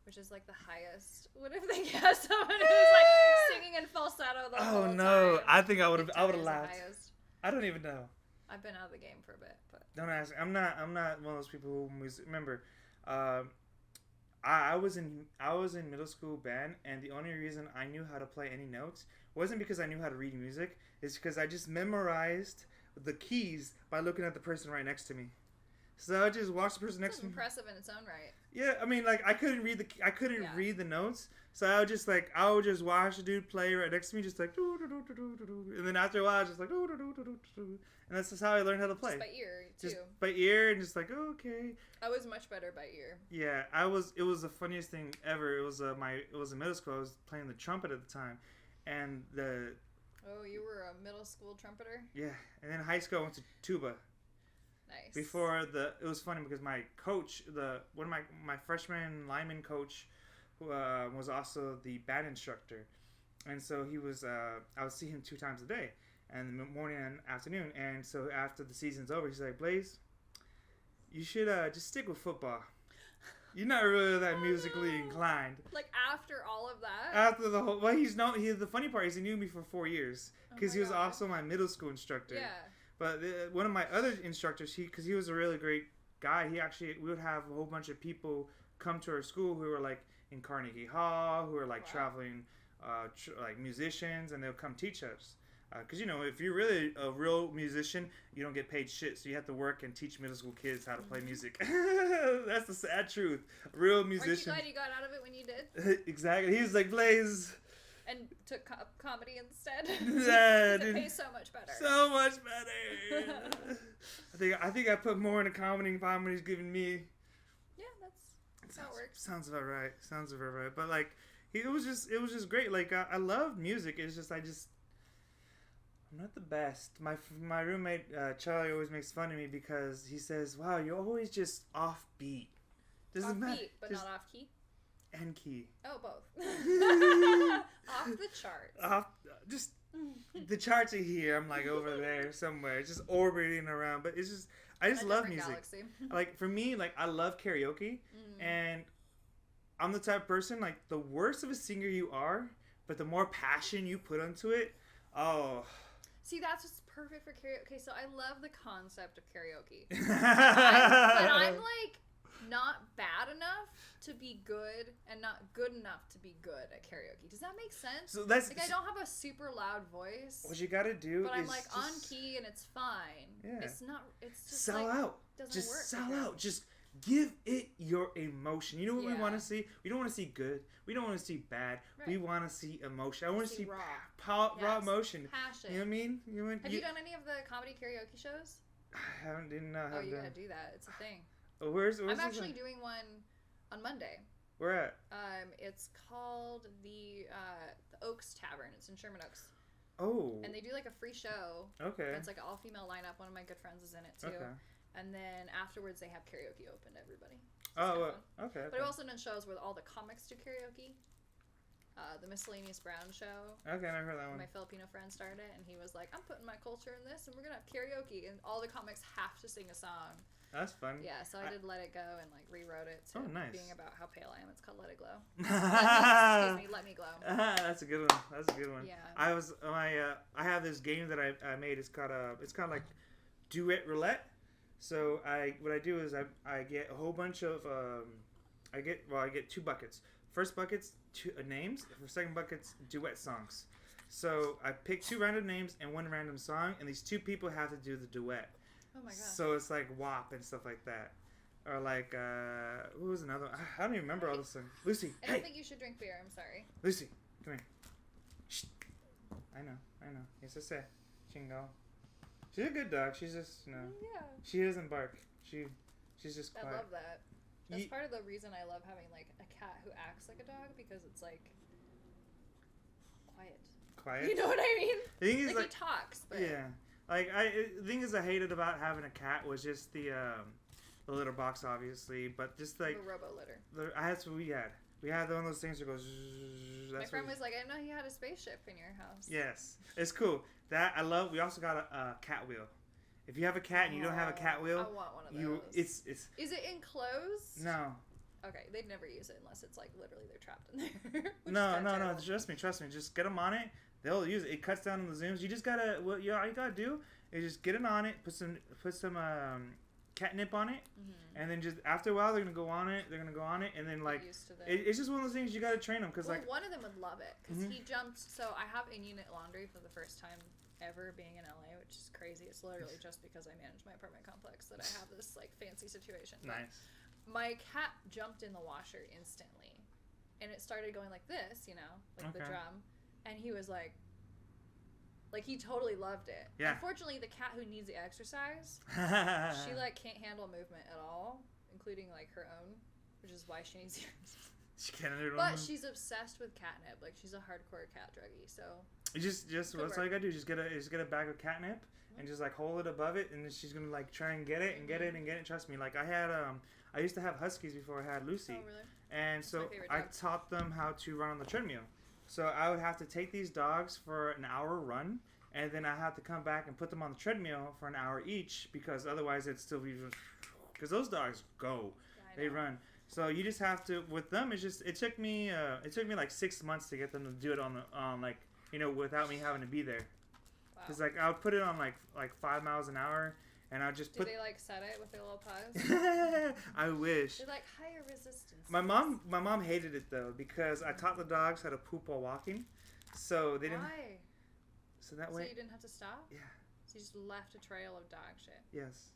Which is like the highest. What if they cast someone who's like singing in falsetto the whole time? Oh no! I think I would have laughed. I don't even know. I've been out of the game for a bit, but don't ask. I'm not one of those people who remember. I was in middle school band, and the only reason I knew how to play any notes wasn't because I knew how to read music. It's because I just memorized the keys by looking at the person right next to me. So I just watched the person next to me. Impressive in its own right. Yeah, I mean, like I couldn't read the notes, so I would just watch the dude play right next to me, just like doo doo doo doo doo doo, and then after a while, I was just like doo doo doo doo doo, and that's just how I learned how to play. Just by ear too. Just by ear, and just like okay. I was much better by ear. Yeah, It was the funniest thing ever. It was in middle school. I was playing the trumpet at the time, and the. Oh, you were a middle school trumpeter? Yeah, and then high school I went to tuba. Nice. It was funny because my coach, one of my freshman lineman coach, was also the band instructor, and so he was. I would see him 2 times a day, and the morning and afternoon. And so after the season's over, he's like, Blaize, you should just stick with football. You're not really that musically inclined. Like after all of that? After the whole, the funny part is he knew me for 4 years because he was also my middle school instructor. Yeah. But one of my other instructors, because he was a really great guy, we would have a whole bunch of people come to our school who were like in Carnegie Hall, who were like traveling, like musicians, and they'll come teach us. Because if you're really a real musician, you don't get paid shit, so you have to work and teach middle school kids how to play music. That's the sad truth. Real musician. Aren't you glad you got out of it when you did? Exactly. He was like, Blaize. And took comedy instead. Yeah, it pays so much better. So much better. I think I put more into comedy than comedy's giving me. Yeah, that's how it works. Sounds about right. But like, it was just great. Like I love music. It's just I'm not the best. My roommate Charlie always makes fun of me because he says, "Wow, you're always just offbeat." Doesn't matter. But not off key. And key. Oh, both. Off the charts. Just the charts are here. I'm like over there somewhere, just orbiting around. But I just love music. Galaxy. Like for me, like I love karaoke, and I'm the type of person like the worse of a singer you are, but the more passion you put into it. Oh. See, that's what's perfect for karaoke. Okay, so I love the concept of karaoke, but I'm like not bad enough to be good and not good enough to be good at karaoke. Does that make sense? So that's like I don't have a super loud voice. What you gotta do but is I'm like on key and it's fine. Yeah. It's not. It's just sell like, out. Doesn't just work sell out. Just give it your emotion. You know what we want to see? We don't want to see good. We don't want to see bad. Right. We want to see emotion. I want to see raw emotion. Passion. You know what I mean? Have you done any of the comedy karaoke shows? I didn't know. Oh, you gotta do that. It's a thing. Where's I'm actually doing one on Monday. Where at? It's called the Oaks Tavern. It's in Sherman Oaks. Oh. And they do like a free show. Okay. It's like an all-female lineup. One of my good friends is in it too. Okay. And then afterwards, they have karaoke open to everybody. So okay. But I've also done shows where all the comics do karaoke. The Miscellaneous Brown Show. Okay, I heard that one. My Filipino friend started it, and he was like, I'm putting my culture in this, and we're going to have karaoke. And all the comics have to sing a song. That's fun. Yeah, so I did Let It Go and like rewrote it to being about how pale I am. It's called Let It Glow. Let me glow. That's a good one. Yeah. I have this game that I made. It's called like duet roulette. So what I do is I get a whole bunch of I get 2 buckets. First bucket's names. For second bucket's duet songs. So I pick 2 random names and 1 random song, and these 2 people have to do the duet. Oh my god. So it's like WAP and stuff like that. Or like, who was another one? I don't even remember all this stuff. Lucy, I don't think you should drink beer, I'm sorry. Lucy, come here. Shh. I know. Yes, I say. Chingo. She's a good dog. She's just, Yeah. She doesn't bark. She's just quiet. I love that. That's part of the reason I love having like a cat who acts like a dog, because it's like quiet. You know what I mean? The thing is, like he talks, but yeah. Like the thing is, I hated about having a cat was just the litter box, obviously, but just like the robo litter. That's what we had. We had one of those things that goes. My friend was like, I didn't know you had a spaceship in your house. Yes, it's cool. That I love. We also got a cat wheel. If you have a cat and you don't have a cat wheel, I want one of those. It's. Is it enclosed? No. Okay, they'd never use it unless it's like literally they're trapped in there. No. Trust me. Just get them on it. They'll use it. It cuts down on the zooms. You just gotta. All you gotta do is just get it on it. Put some catnip on it, and then just after a while they're gonna go on it, and then like it's just one of those things you gotta train them because like one of them would love it because he jumped. So I have in-unit laundry for the first time ever being in LA, which is crazy. It's literally just because I manage my apartment complex that I have this like fancy situation. Nice. My cat jumped in the washer instantly, and it started going like this, you know, like the drum, and he was like he totally loved it. Yeah. Unfortunately, the cat who needs the exercise, she like can't handle movement at all, including like her own, which is why she needs the exercise. She can't handle. But she's obsessed with catnip. Like she's a hardcore cat druggie. So you just that's all you gotta do. Just get a bag of catnip and just like hold it above it, and then she's gonna like try and get it and get it and get it. Trust me. Like I used to have huskies before I had Lucy. Oh really? And so I taught them how to run on the treadmill. So I would have to take these dogs for an hour run, and then I have to come back and put them on the treadmill for an hour each, because otherwise it'd still be, because those dogs go, they run. So you just have to, with them, it took me like 6 months to get them to do it on like, you know, without me having to be there. Because like I would put it on like 5 miles an hour. And I just Do they like set it with their little paws? I wish. They're like higher resistance. My mom hated it though, because I taught the dogs how to poop while walking, so they didn't. Why? So that way. So you didn't have to stop? Yeah. So you just left a trail of dog shit. Yes.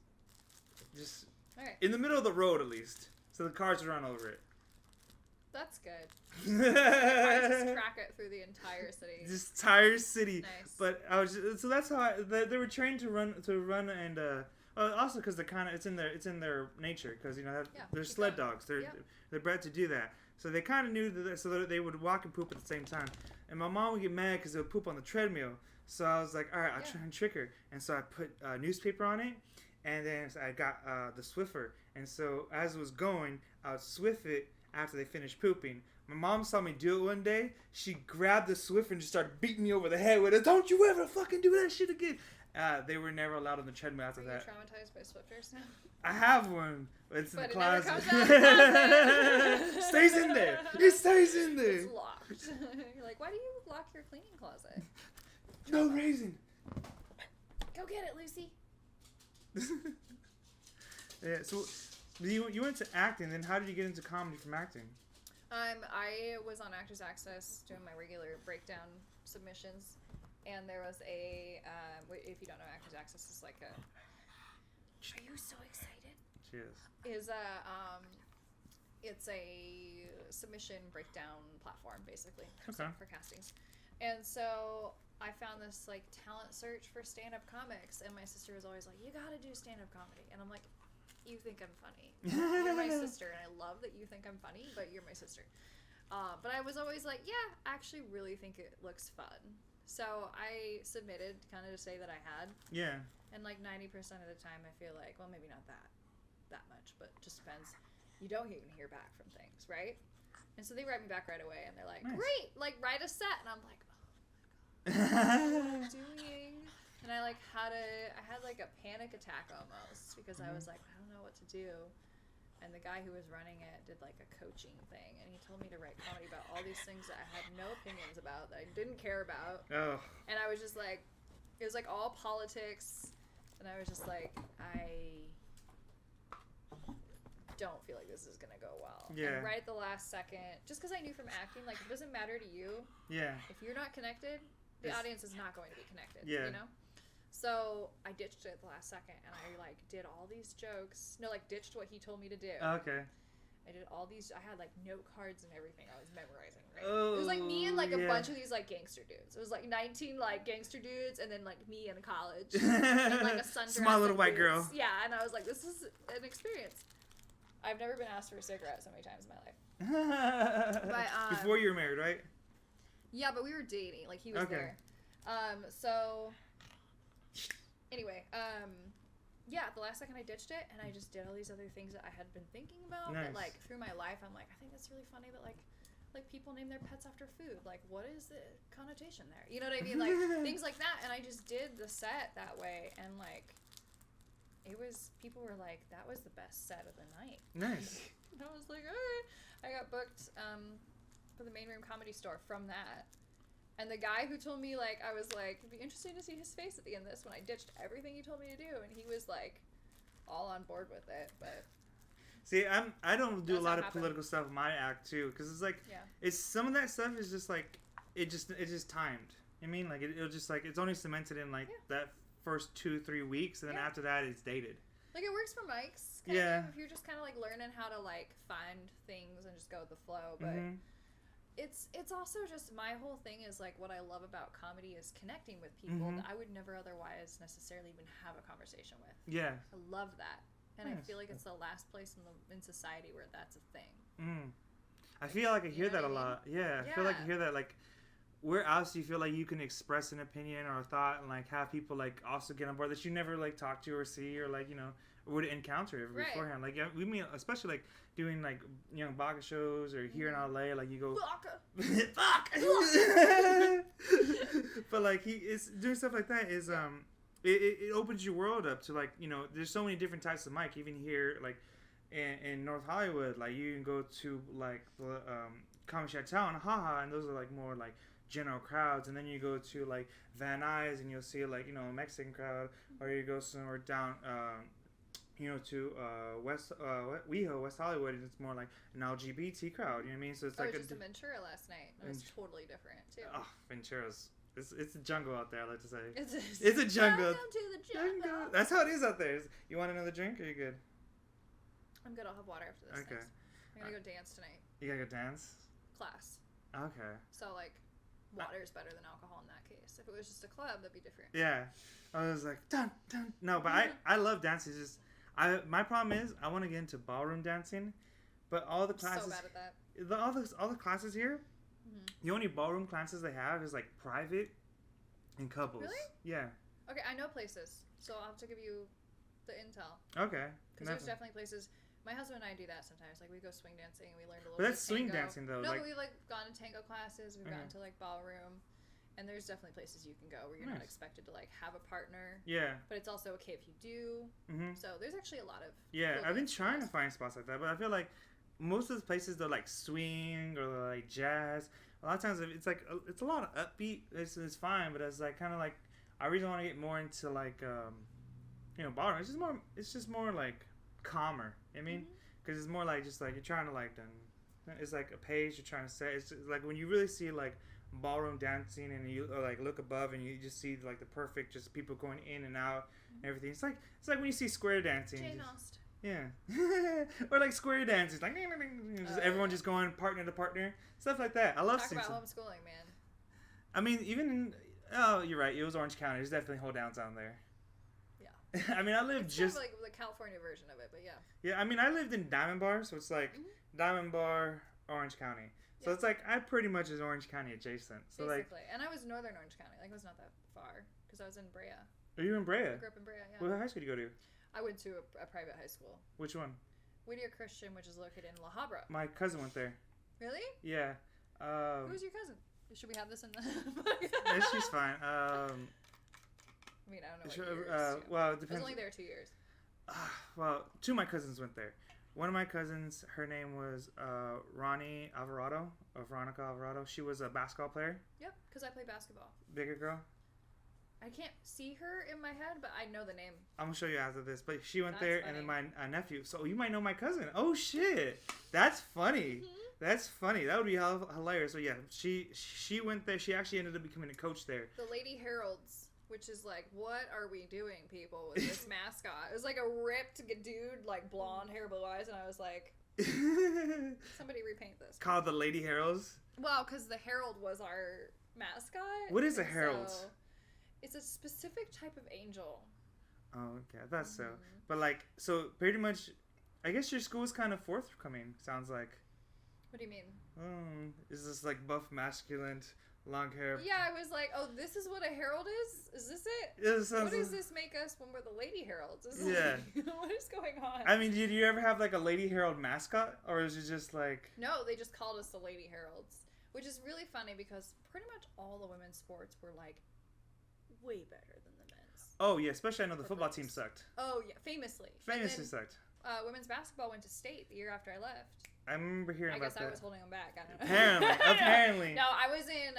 Just okay. In the middle of the road at least, so the cars run over it. That's good. I just track it through the entire city. Just entire city. Nice. But I was so that's how they were trained to run and also because they're kind of it's in their nature, because you know they're sled dogs. They're bred to do that. So they kind of knew that, so that they would walk and poop at the same time. And my mom would get mad because they would poop on the treadmill. So I was like, all right, I'll try and trick her. And so I put newspaper on it, and then I got the Swiffer. And so as it was going, I would Swift it after they finished pooping. My mom saw me do it one day. She grabbed the Swiffer and just started beating me over the head with it. Don't you ever fucking do that shit again. They were never allowed on the treadmill after that. Are you traumatized by Swifters now? I have one, but it's in the closet. Never comes out of the closet. Stays in there. It stays in there. It's locked. You're like, why do you lock your cleaning closet? No reason. Go get it, Lucy. Yeah. So you went to acting. Then how did you get into comedy from acting? I was on Actors Access doing my regular breakdown submissions, and there was a if you don't know, Actors Access is like a. Are you so excited? She is. It's a submission breakdown platform basically for castings, and so I found this like talent search for stand-up comics, and my sister was always like, "You got to do stand-up comedy," and I'm like, "You think I'm funny? You're my sister, and I love that you think I'm funny, but you're my sister." But I was always like, "Yeah, I actually really think it looks fun." So I submitted kind of to say that I had. Yeah. And like 90% of the time, I feel like, well, maybe not that much, but just depends. You don't even hear back from things, right? And so they write me back right away, and they're like, nice. Great, like write a set, and I'm like, oh my god, what am I doing? And I had like a panic attack almost, because I was like, I don't know what to do. And the guy who was running it did like a coaching thing, and he told me to write comedy about all these things that I had no opinions about, that I didn't care about. Oh. And I was just like, it was like all politics, and I was just like, I don't feel like this is gonna go well. Yeah. And right at the last second, just because I knew from acting, like, it doesn't matter to you. Yeah. If you're not connected, the audience is not going to be connected. Yeah. You know. So I ditched it at the last second, and I like did all these jokes. No, like ditched what he told me to do. Okay. I did all these. I had like note cards and everything. I was memorizing. Right. Oh, it was like me and like a bunch of these like gangster dudes. It was like 19 like gangster dudes, and then like me in college, and like a sundress. Small little white girl. Yeah, and I was like, this is an experience. I've never been asked for a cigarette so many times in my life. But before you were married, right? Yeah, but we were dating. Like he was there. So. Anyway, yeah, the last second I ditched it, and I just did all these other things that I had been thinking about. Nice. But like through my life, I'm like, I think that's really funny that like people name their pets after food. Like, what is the connotation there? You know what I mean? Like things like that. And I just did the set that way, and like it was. People were like, that was the best set of the night. Nice. And I was like, all right. I got booked for the Main Room Comedy Store from that. And the guy who told me, like, I was like, it'd be interesting to see his face at the end of this when I ditched everything he told me to do. And he was like, all on board with it, but. See, I don't do a lot of political stuff in my act too, because it's like it's some of that stuff is just like it's just timed. I mean, like it'll just like it's only cemented in like that first 2-3 weeks, and then after that it's dated. Like it works for mics, kind of, if you're just kind of like learning how to like find things and just go with the flow. But it's also just my whole thing is like what I love about comedy is connecting with people that I would never otherwise necessarily even have a conversation with. Yeah, I love that. And I feel like it's the last place in society where that's a thing. I feel like I hear that a lot. Yeah, I feel like I hear that. Like, where else do you feel like you can express an opinion or a thought and like have people like also get on board that you never like talk to or see or like would encounter beforehand? Like we mean especially like doing like Baka shows or here in LA, like you go Baka. But like it's doing stuff like that is It opens your world up to like there's so many different types of mic even here like in North Hollywood. Like you can go to like the Comedy Chateau and Haha, and those are like more like general crowds, and then you go to like Van Nuys and you'll see like a Mexican crowd, or you go somewhere down to West Hollywood, and it's more like an LGBT crowd. You know what I mean? So it's like I was just in Ventura last night. It was totally different too. Oh, Ventura's. It's a jungle out there, I like to say. It's a jungle. Welcome to the jungle. That's how it is out there. You want another drink, or are you good? I'm good. I'll have water after this. Okay. Thanks. I'm going to go dance tonight. You got to go dance? Class. Okay. So, like, water is better than alcohol in that case. If it was just a club, that'd be different. Yeah. I was like, dun, dun. No, but I love dancing. It's just, my problem is, I want to get into ballroom dancing, but all the classes... I'm so bad at that. All the classes here... The only ballroom classes they have is like private and couples. Really? Yeah. Okay, I know places, so I'll have to give you the intel. Okay. Because there's definitely places. My husband and I do that sometimes. Like we go swing dancing and we learn a little. But that's swing dancing though. No, we've like gone to tango classes. We've gone to like ballroom, and there's definitely places you can go where you're not expected to like have a partner. Yeah. But it's also okay if you do. So there's actually a lot of. Yeah, I've been trying to find spots like that, but I feel like. Most of the places they're like swing or like jazz. A lot of times it's like it's a lot of upbeat. It's fine, but it's like kind of like I really want to get more into like ballroom. It's just more like calmer. I mean, because it's more like just like you're trying to like it's like a page you're trying to set. It's just like when you really see like ballroom dancing and you like look above and you just see like the perfect just people going in and out and everything. It's like when you see square dancing. Jane Austen. Yeah. Or like square dances, like just everyone just going partner to partner, stuff like that. I love talk about homeschooling, man. I mean, even you're right. It was Orange County. There's definitely hold downs down there. Yeah. I mean, I lived it's just kind of like the California version of it, but yeah. Yeah, I mean, I lived in Diamond Bar, so it's like Diamond Bar, Orange County. So it's like I pretty much is Orange County adjacent. So basically, and I was northern Orange County. Like it was not that far because I was in Brea. Are you in Brea? I grew up in Brea. Yeah. What high school did you go to? I went to a private high school. Which one? Whittier Christian, which is located in La Habra. My cousin went there. Really? Yeah. Who's your cousin? Should we have this in the... Yeah, she's fine. I mean, I don't know what years. Well, it depends. I was only there 2 years. Well, two of my cousins went there. One of my cousins, her name was Ronnie Alvarado, or Veronica Alvarado. She was a basketball player. Yep, because I play basketball. Bigger girl? I can't see her in my head, but I know the name. I'm going to show you after this. But she went there, funny. And then my nephew. So you might know my cousin. Oh, shit. That's funny. That's funny. That would be hilarious. So, yeah, she went there. She actually ended up becoming a coach there. The Lady Heralds, which is like, what are we doing, people, with this mascot? It was like a ripped dude, like blonde hair, blue eyes, and I was like, somebody repaint this. Called the Lady Heralds? Well, because the Herald was our mascot. What is a Herald? So it's a specific type of angel. Oh, okay. I thought so. But, like, so pretty much, I guess your school is kind of forthcoming, sounds like. What do you mean? Is this, like, buff, masculine, long hair? Yeah, I was like, oh, this is what a herald is? Is this it? What does this make us when we're the Lady Heralds? Yeah. Like, what is going on? I mean, did you ever have, like, a Lady Herald mascot? Or is it just, like... No, they just called us the Lady Heralds. Which is really funny because pretty much all the women's sports were, like, way better than the men's. Oh, yeah. Especially I know the football team sucked. Oh, yeah. Famously. Famously sucked. Women's basketball went to state the year after I left. I remember hearing about that. I guess I was holding them back. I don't know. Apparently. No, I was in,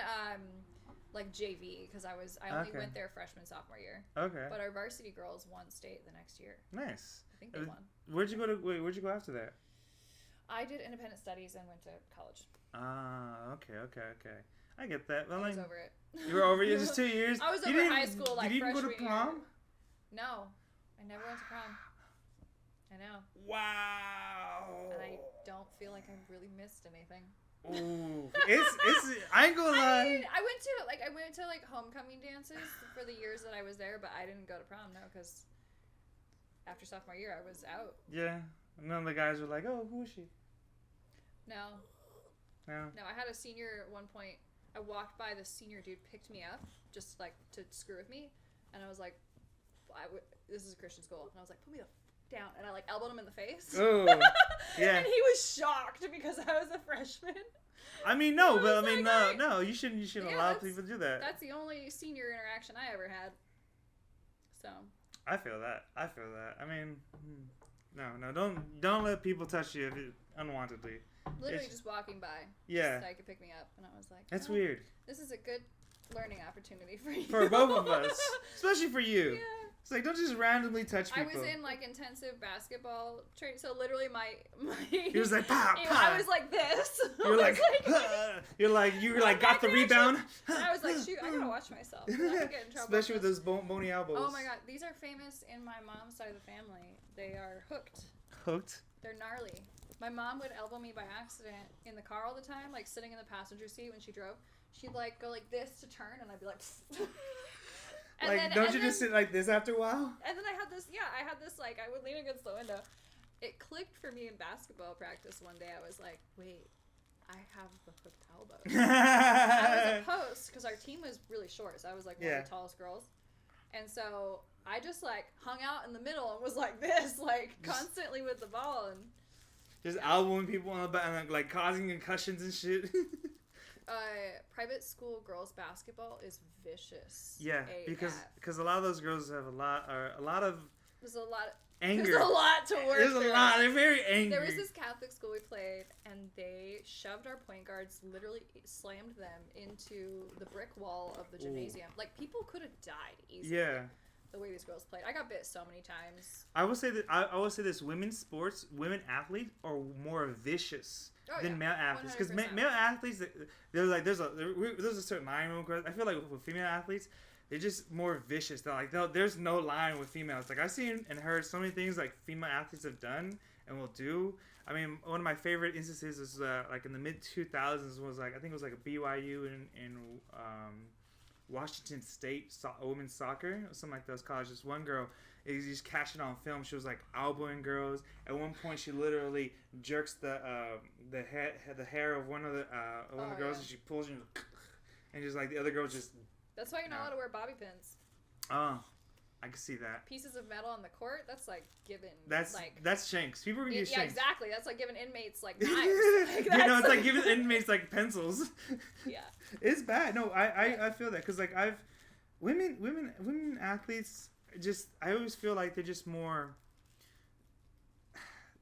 like, JV because I only went there freshman, sophomore year. Okay. But our varsity girls won state the next year. Nice. I think they won. Where'd you go after that? I did independent studies and went to college. Okay. I get that. Well, I was over it. You were over it? Just 2 years? I was over high school, like, did you even go to prom? Year. No. I never went to prom. I know. Wow. And I don't feel like I really missed anything. Ooh. I ain't gonna lie. I mean, I went to homecoming dances for the years that I was there, but I didn't go to prom, no, because after sophomore year, I was out. Yeah. None of the guys were like, oh, who is she? No. No, I had a senior at one point. I walked by, the senior dude picked me up just like to screw with me, and I was like, this is a Christian school, and I was like, put me the f down, and I like elbowed him in the face. Oh, yeah. And he was shocked because I was a freshman. I mean, no, but I mean, no, you shouldn't allow people to do that. That's the only senior interaction I ever had. So. I feel that. I mean, no, don't let people touch you unwantedly. Literally just walking by. Yeah. So I could pick me up, and I was like, that's weird. This is a good learning opportunity for you. For both of us. Especially for you. Yeah. It's like, don't just randomly touch people. I was in intensive basketball training, so literally my he was like, pop. I was like this. You're like, you got the rebound. And I was like, shoot, I gotta watch myself. I could get in trouble. Especially with those bony elbows. Oh my god, these are famous in my mom's side of the family. They are hooked. Hooked? They're gnarly. My mom would elbow me by accident in the car all the time, like sitting in the passenger seat when she drove. She'd like go like this to turn, and I'd be like. Don't you just sit like this after a while? And then I had this like I would lean against the window. It clicked for me in basketball practice one day. I was like, wait, I have the hooked elbow. I was a post because our team was really short, so I was like one of the tallest girls, and so I just like hung out in the middle and was like this, like constantly with the ball and. Just elbowing people on the back and like causing concussions and shit. Private school girls basketball is vicious. Yeah, because a lot of those girls have a lot of. There's a lot of anger. There's a lot to work. There's a lot. They're very angry. There was this Catholic school we played, and they shoved our point guards, literally slammed them into the brick wall of the gymnasium. Ooh. Like people could have died easily. Yeah. The way these girls played, I got bit so many times. I will say this: women's athletes are more vicious than male athletes, because male athletes, there's a certain line. I feel like with female athletes, they're just more vicious. They're like, there's no line with females. Like I've seen and heard so many things like female athletes have done and will do. I mean, one of my favorite instances is like in the mid 2000s was like I think it was like a BYU in Washington State women's soccer or something like those colleges. One girl is just catching on film. She was like elbowing girls. At one point, she literally jerks the hair of one of the girls, and she pulls you, and just like the other girl just. That's why you're not allowed to wear bobby pins. Oh, I can see that. Pieces of metal on the court. That's like giving. That's shanks. People are gonna shanks. Yeah, exactly. That's like giving inmates like knives. It's like giving inmates like pencils. Yeah. It's bad. No, I feel that because like women athletes just I always feel like they're just more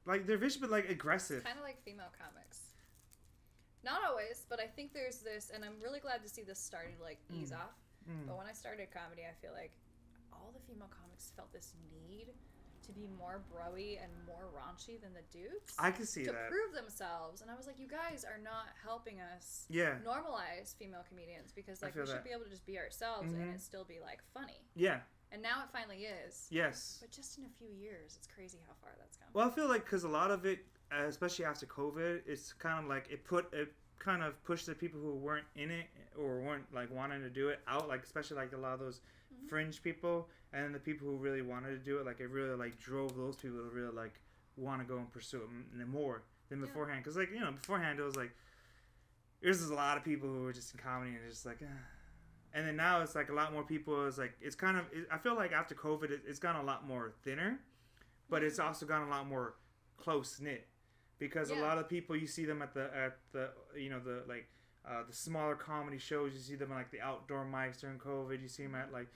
like they're vicious but like aggressive. Kind of like female comics. Not always, but I think there's this, and I'm really glad to see this starting to like ease off. But when I started comedy, I feel like all the female comics felt this need to be more bro-y and more raunchy than the dudes. I can see that. To prove themselves. And I was like, you guys are not helping us normalize female comedians because like we should be able to just be ourselves and it still be like funny. Yeah. And now it finally is. Yes. But just in a few years, it's crazy how far that's come. Well, I feel like because a lot of it, especially after COVID, it's kind of like it kind of pushed the people who weren't in it or weren't like wanting to do it out, like especially like a lot of those fringe people, and then the people who really wanted to do it, like it really like drove those people to really like want to go and pursue it more than beforehand. Because like beforehand it was like there's just a lot of people who were just in comedy and just like, and then now it's like a lot more people. It's like it's kind of I feel like after COVID it's gotten a lot more thinner, but it's also gotten a lot more close knit. Because a lot of people, you see them at the the smaller comedy shows. You see them at like the outdoor mics during COVID. You see them at like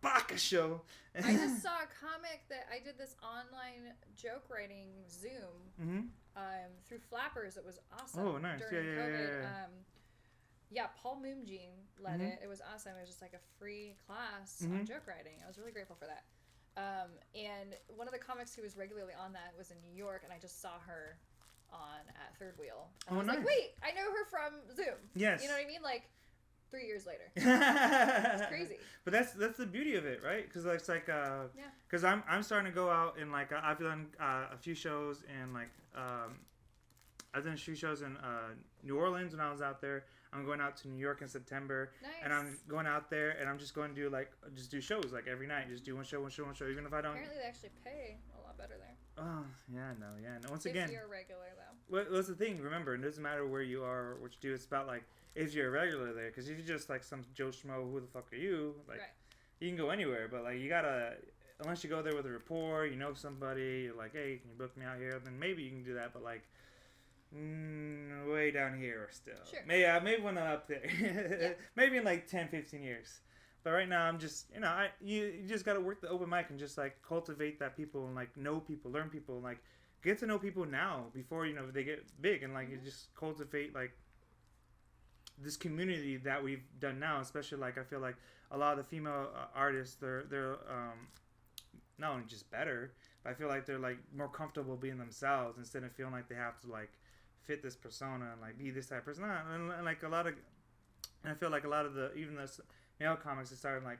Baka show. I just saw a comic that I did this online joke writing Zoom through Flappers. It was awesome. Oh, nice! During COVID. Paul Moomjean led it. It was awesome. It was just like a free class on joke writing. I was really grateful for that. And one of the comics who was regularly on that was in New York, and I just saw her on at Third Wheel. And I was like, wait, I know her from Zoom. Yes. You know what I mean? Like 3 years later. It's crazy. But that's the beauty of it, right? Because it's like, because I'm starting to go out and like I've done a few shows and like I've done a few shows in New Orleans when I was out there. I'm going out to New York in September, and I'm going out there, and I'm just going to do shows like every night, just do one show, even if I don't. Apparently, they actually pay a lot better there. Oh yeah, no. Once if again, you're a regular though. What's the thing? Remember, it doesn't matter where you are or what you do. It's about like if you're a regular there, because if you're just like some Joe Schmo, who the fuck are you? Like, you can go anywhere, but like you gotta. Unless you go there with a rapport, you know somebody, you're like, hey, can you book me out here? Then maybe you can do that, but like. Way down here still. Sure. Maybe when I'm up there. Maybe in like 10, 15 years. But right now I'm just, you just got to work the open mic and just like cultivate that people and like know people, learn people, and like get to know people now before, they get big, and like you just cultivate like this community that we've done now, especially like I feel like a lot of the female artists, they're not only just better, but I feel like they're like more comfortable being themselves instead of feeling like they have to like fit this persona and like be this type of person. And like I feel like a lot of even the male comics are starting like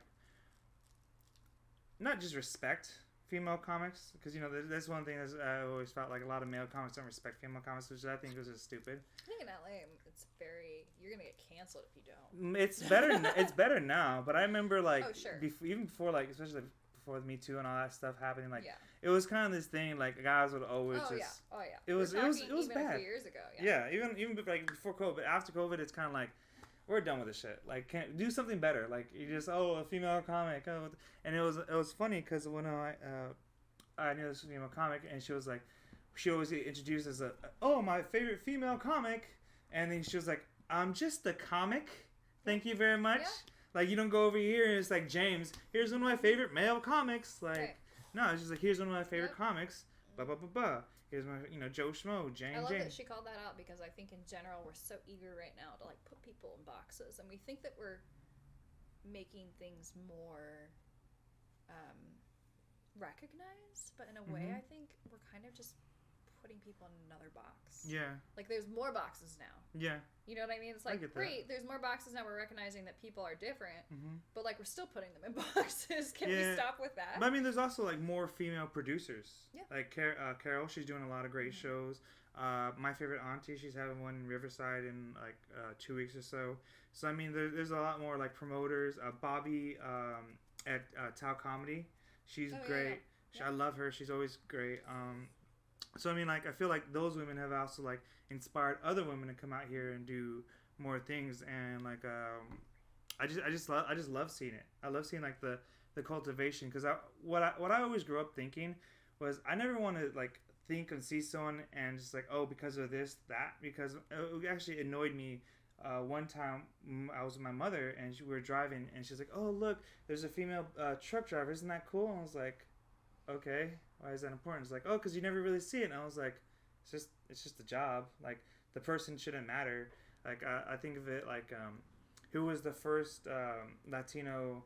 not just respect female comics, because that's one thing that I always felt like a lot of male comics don't respect female comics, which I think was just stupid. I think in LA you're gonna get canceled if you don't. It's better. It's better now, but I remember like even before like especially before Me Too and all that stuff happening, like it was kind of this thing like guys would always it was bad. A few years ago. Even like before COVID. After COVID, it's kind of like we're done with this shit. Like, can't do something better. Like you just a female comic. And it was funny because when I knew this female comic, and she was like, she always introduced as my favorite female comic, and then she was like, I'm just a comic. Thank you very much. Yeah. Like, you don't go over here and it's like, James, here's one of my favorite male comics. Like, no, it's just like, here's one of my favorite comics. Here's my, Joe Schmo, Jane. I love that she called that out, because I think in general we're so eager right now to like put people in boxes, and we think that we're making things more recognized, but in a way I think we're kind of just putting people in another box. Yeah. Like, there's more boxes now. Yeah. You know what I mean? It's like, great, there's more boxes now. We're recognizing that people are different, but like we're still putting them in boxes. Can we stop with that? But I mean, there's also like more female producers. Yeah. Like Carol, she's doing a lot of great shows. My favorite auntie, she's having one in Riverside in like 2 weeks or so. So I mean, there's a lot more like promoters. Bobby at Tao Comedy, she's great. I love her. She's always great. So I mean, like, I feel like those women have also like inspired other women to come out here and do more things, and like I just love seeing it. I love seeing like the cultivation, because what I always grew up thinking was I never want to like think and see someone and just like, oh, because of this, that, because it actually annoyed me. One time I was with my mother and we were driving, and she's like, oh, look, there's a female truck driver, isn't that cool? And I was like, okay, why is that important? It's like, oh, because you never really see it. And I was like, it's just a job. Like, the person shouldn't matter. Like, I think of it like, who was the first Latino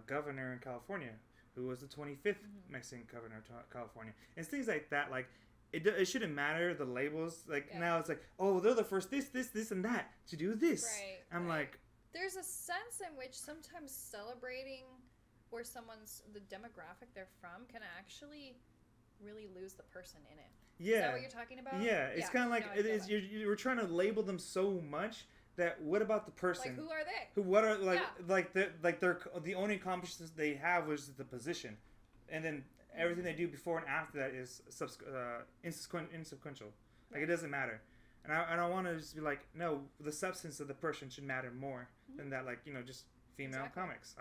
governor in California? Who was the 25th Mexican governor of California? And it's things like that. Like, it shouldn't matter, the labels. Like, now it's like, oh, they're the first this, and that to do this. Right. I'm like, there's a sense in which sometimes celebrating where the demographic they're from can actually really lose the person in it. Yeah. Is that what you're talking about? Yeah. It's kind of like, you're trying to label them so much that what about the person? Like, who are they? What are, like they're the only accomplishments they have was the position. And then everything they do before and after that is insequential. Like, it doesn't matter. And I want to just be like, no, the substance of the person should matter more than that, like, just female comics.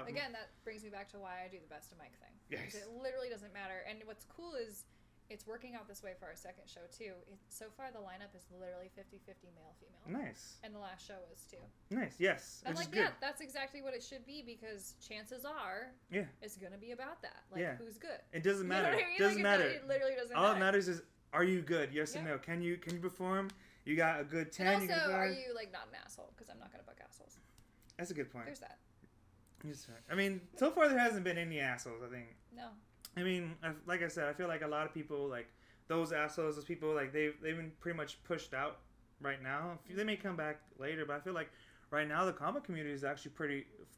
Again, that brings me back to why I do the Best of Mike thing. Yes. Because it literally doesn't matter. And what's cool is it's working out this way for our second show too. So far the lineup is literally 50-50 male-female. Nice. And the last show was too. Nice, yes. I'm like, yeah, that's exactly what it should be, because chances are it's going to be about that. Like, who's good? It doesn't matter. You know what I mean? Doesn't matter. It literally doesn't matter. All that matters is, are you good? Yes or no? Can you perform? You got a good 10? And also, are you like not an asshole? Because I'm not going to book assholes. That's a good point. There's that. I mean, so far there hasn't been any assholes, I think. No. I mean, like I said, I feel like a lot of people, like, those assholes, those people, like, they've been pretty much pushed out right now. They may come back later, but I feel like right now the comic community is actually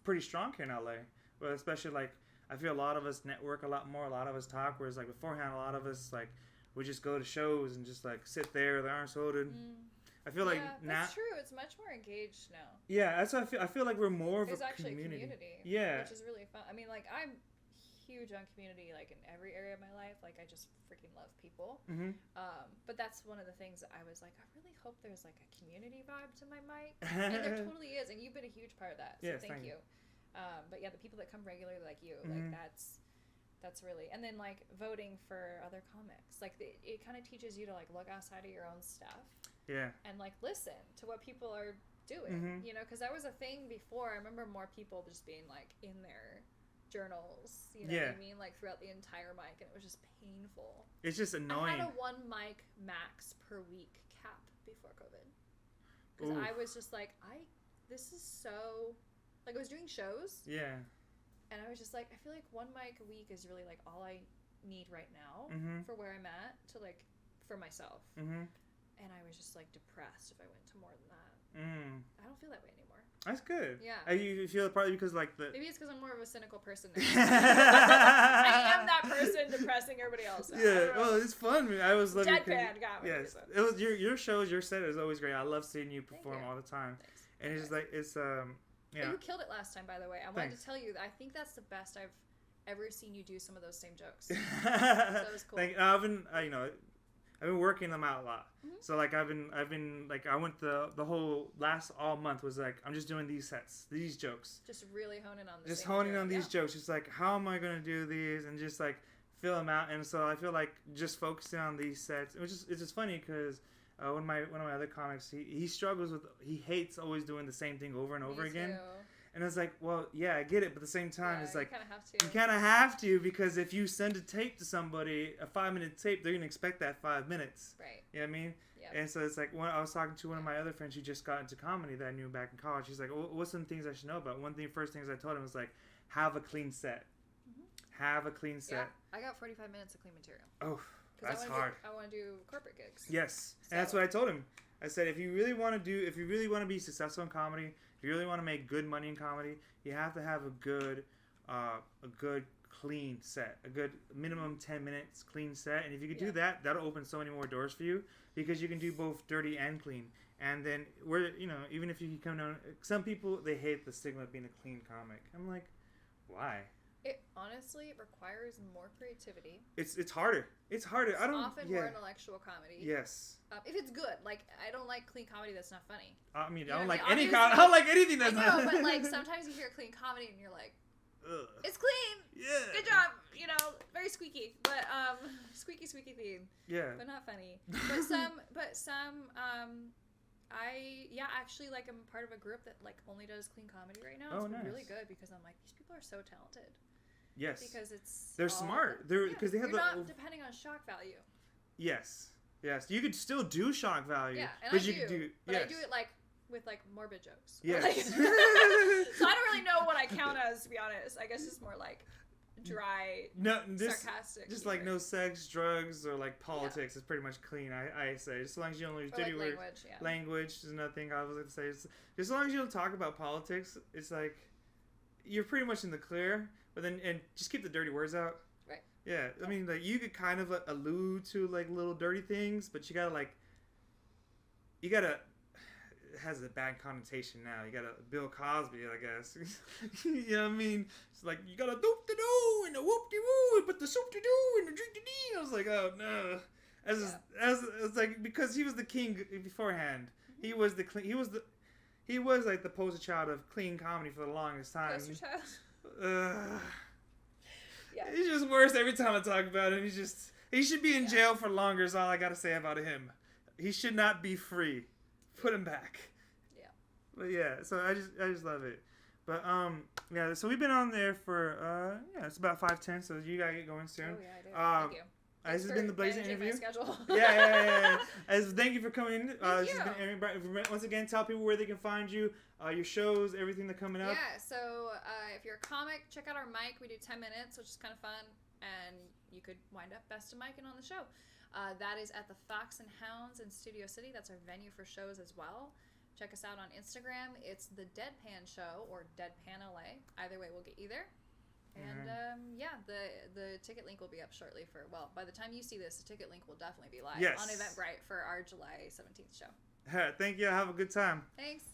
pretty strong here in LA. But especially, like, I feel a lot of us network a lot more, a lot of us talk, whereas, like, beforehand, a lot of us, like, we just go to shows and just, like, sit there with our arms folded. I feel like now... that's true. It's much more engaged now. Yeah, that's what I feel. I feel like we're more of There's a actually community. Yeah. Which is really fun. I mean, like, I'm huge on community, like, in every area of my life. Like, I just freaking love people. Mm-hmm. But that's one of the things that I was like, I really hope there's, like, a community vibe to my mic. And there totally is. And you've been a huge part of that. So yes, thank you. But yeah, the people that come regularly like you, mm-hmm. like, that's really, and then, like, voting for other comics. Like, it kind of teaches you to, like, look outside of your own stuff. Yeah. And, like, listen to what people are doing, mm-hmm. you know, because that was a thing before. I remember more people just being, like, in their journals, you know what I mean, like, throughout the entire mic, and it was just painful. It's just annoying. I had a 1 mic max per week cap before COVID. Because I was just like, this is so, like, I was doing shows. Yeah. And I was just like, I feel like 1 mic a week is really, like, all I need right now mm-hmm. for where I'm at to, like, for myself. Mm-hmm. And I was just, like, depressed if I went to more than that. I don't feel that way anymore. That's good. Yeah. You feel it partly because, like, maybe it's because I'm more of a cynical person now. I am that person depressing everybody else now. Yeah. Well, it's fun. I was loving Deadpan Comedy. Yes. It was your shows, your set is always great. I love seeing you perform all the time. Thanks. And it's just like, it's, yeah. You killed it last time, by the way. I wanted to tell you that I think that's the best I've ever seen you do some of those same jokes. So that was cool. I've been working them out a lot. Mm-hmm. So, like, I've been like, I went the whole all month was like, I'm just doing these sets, these jokes. Just really honing on these jokes. Just like, how am I going to do these? And just, like, fill them out. And so I feel like just focusing on these sets, it's just funny because one of my other comics, he struggles with, he hates always doing the same thing over and over again. And it's like, well, yeah, I get it, but at the same time, it's like, you kind of have to, because if you send a tape to somebody, a 5-minute tape, they're going to expect that 5 minutes. Right. You know what I mean? Yep. And so it's like, when I was talking to one of my other friends who just got into comedy that I knew back in college, she's like, what's some things I should know about? First things I told him was like, have a clean set. Mm-hmm. Have a clean set. Yeah, I got 45 minutes of clean material. Oh, that's hard. I want to do corporate gigs. Yes. So. And that's what I told him. I said, if you really want to be successful in comedy, if you really want to make good money in comedy, you have to have a good clean set, a good minimum 10 minutes clean set. And if you could do that, that'll open so many more doors for you, because you can do both dirty and clean. And then even if you come down, some people, they hate the stigma of being a clean comic. I'm like, why? It honestly requires more creativity. It's harder. It's harder. It's often more intellectual comedy. Yes. If it's good, like, I don't like clean comedy that's not funny. I mean, I don't like any comedy. I don't like anything that's not. I know, but like sometimes you hear clean comedy and you're like, ugh. It's clean. Yeah. Good job. You know, very squeaky, but squeaky theme. Yeah. But not funny. But some. Actually, like, I'm part of a group that, like, only does clean comedy right now. It's really good, because I'm like, these people are so talented. Yes. Because they're smart. Because they have not depending on shock value. Yes. You could still do shock value. Yeah, and but I you do. Could do. But yes. I do it, like, with, like, morbid jokes. Yes. Like, so I don't really know what I count as, to be honest. I guess it's more like dry, sarcastic. Just like no sex, drugs, or like politics is pretty much clean. I say, just as long as you don't use dirty words. Language is nothing. I was going to say, just as long as you don't talk about politics, it's like you're pretty much in the clear. But then, and just keep the dirty words out. Right. Yeah, I mean, like, you could kind of allude to like little dirty things, but you gotta it has a bad connotation now. You gotta Bill Cosby, I guess. You know what I mean? It's like, you gotta doop-de-doo and a whoop-de-woo, but the soup-de-doo and the drink-de-dee. I was like, oh no. It's like, because he was the king beforehand. Mm-hmm. He was like the poster child of clean comedy for the longest time. Poster child? Yeah. He's just worse every time I talk about him. He should be in jail for longer is all I gotta say about him. He should not be free. Put him back. Yeah. But yeah, so I just love it. But so we've been on there for it's about 5:10, so you gotta get going soon. Oh yeah, I do. Thank you. This has been the Blaize interview. Yeah. Thank you for coming. This has been Eryn McBride. Once again, tell people where they can find you, your shows, everything that's coming up. Yeah, so if you're a comic, check out our mic. We do 10 minutes, which is kind of fun, and you could wind up best of micing on the show. That is at the Fox and Hounds in Studio City. That's our venue for shows as well. Check us out on Instagram. It's the Deadpan Show or Deadpan LA. Either way, we'll get you there. And the ticket link will be up shortly by the time you see this, the ticket link will definitely be live on Eventbrite for our July 17th show. Thank you. Have a good time. Thanks.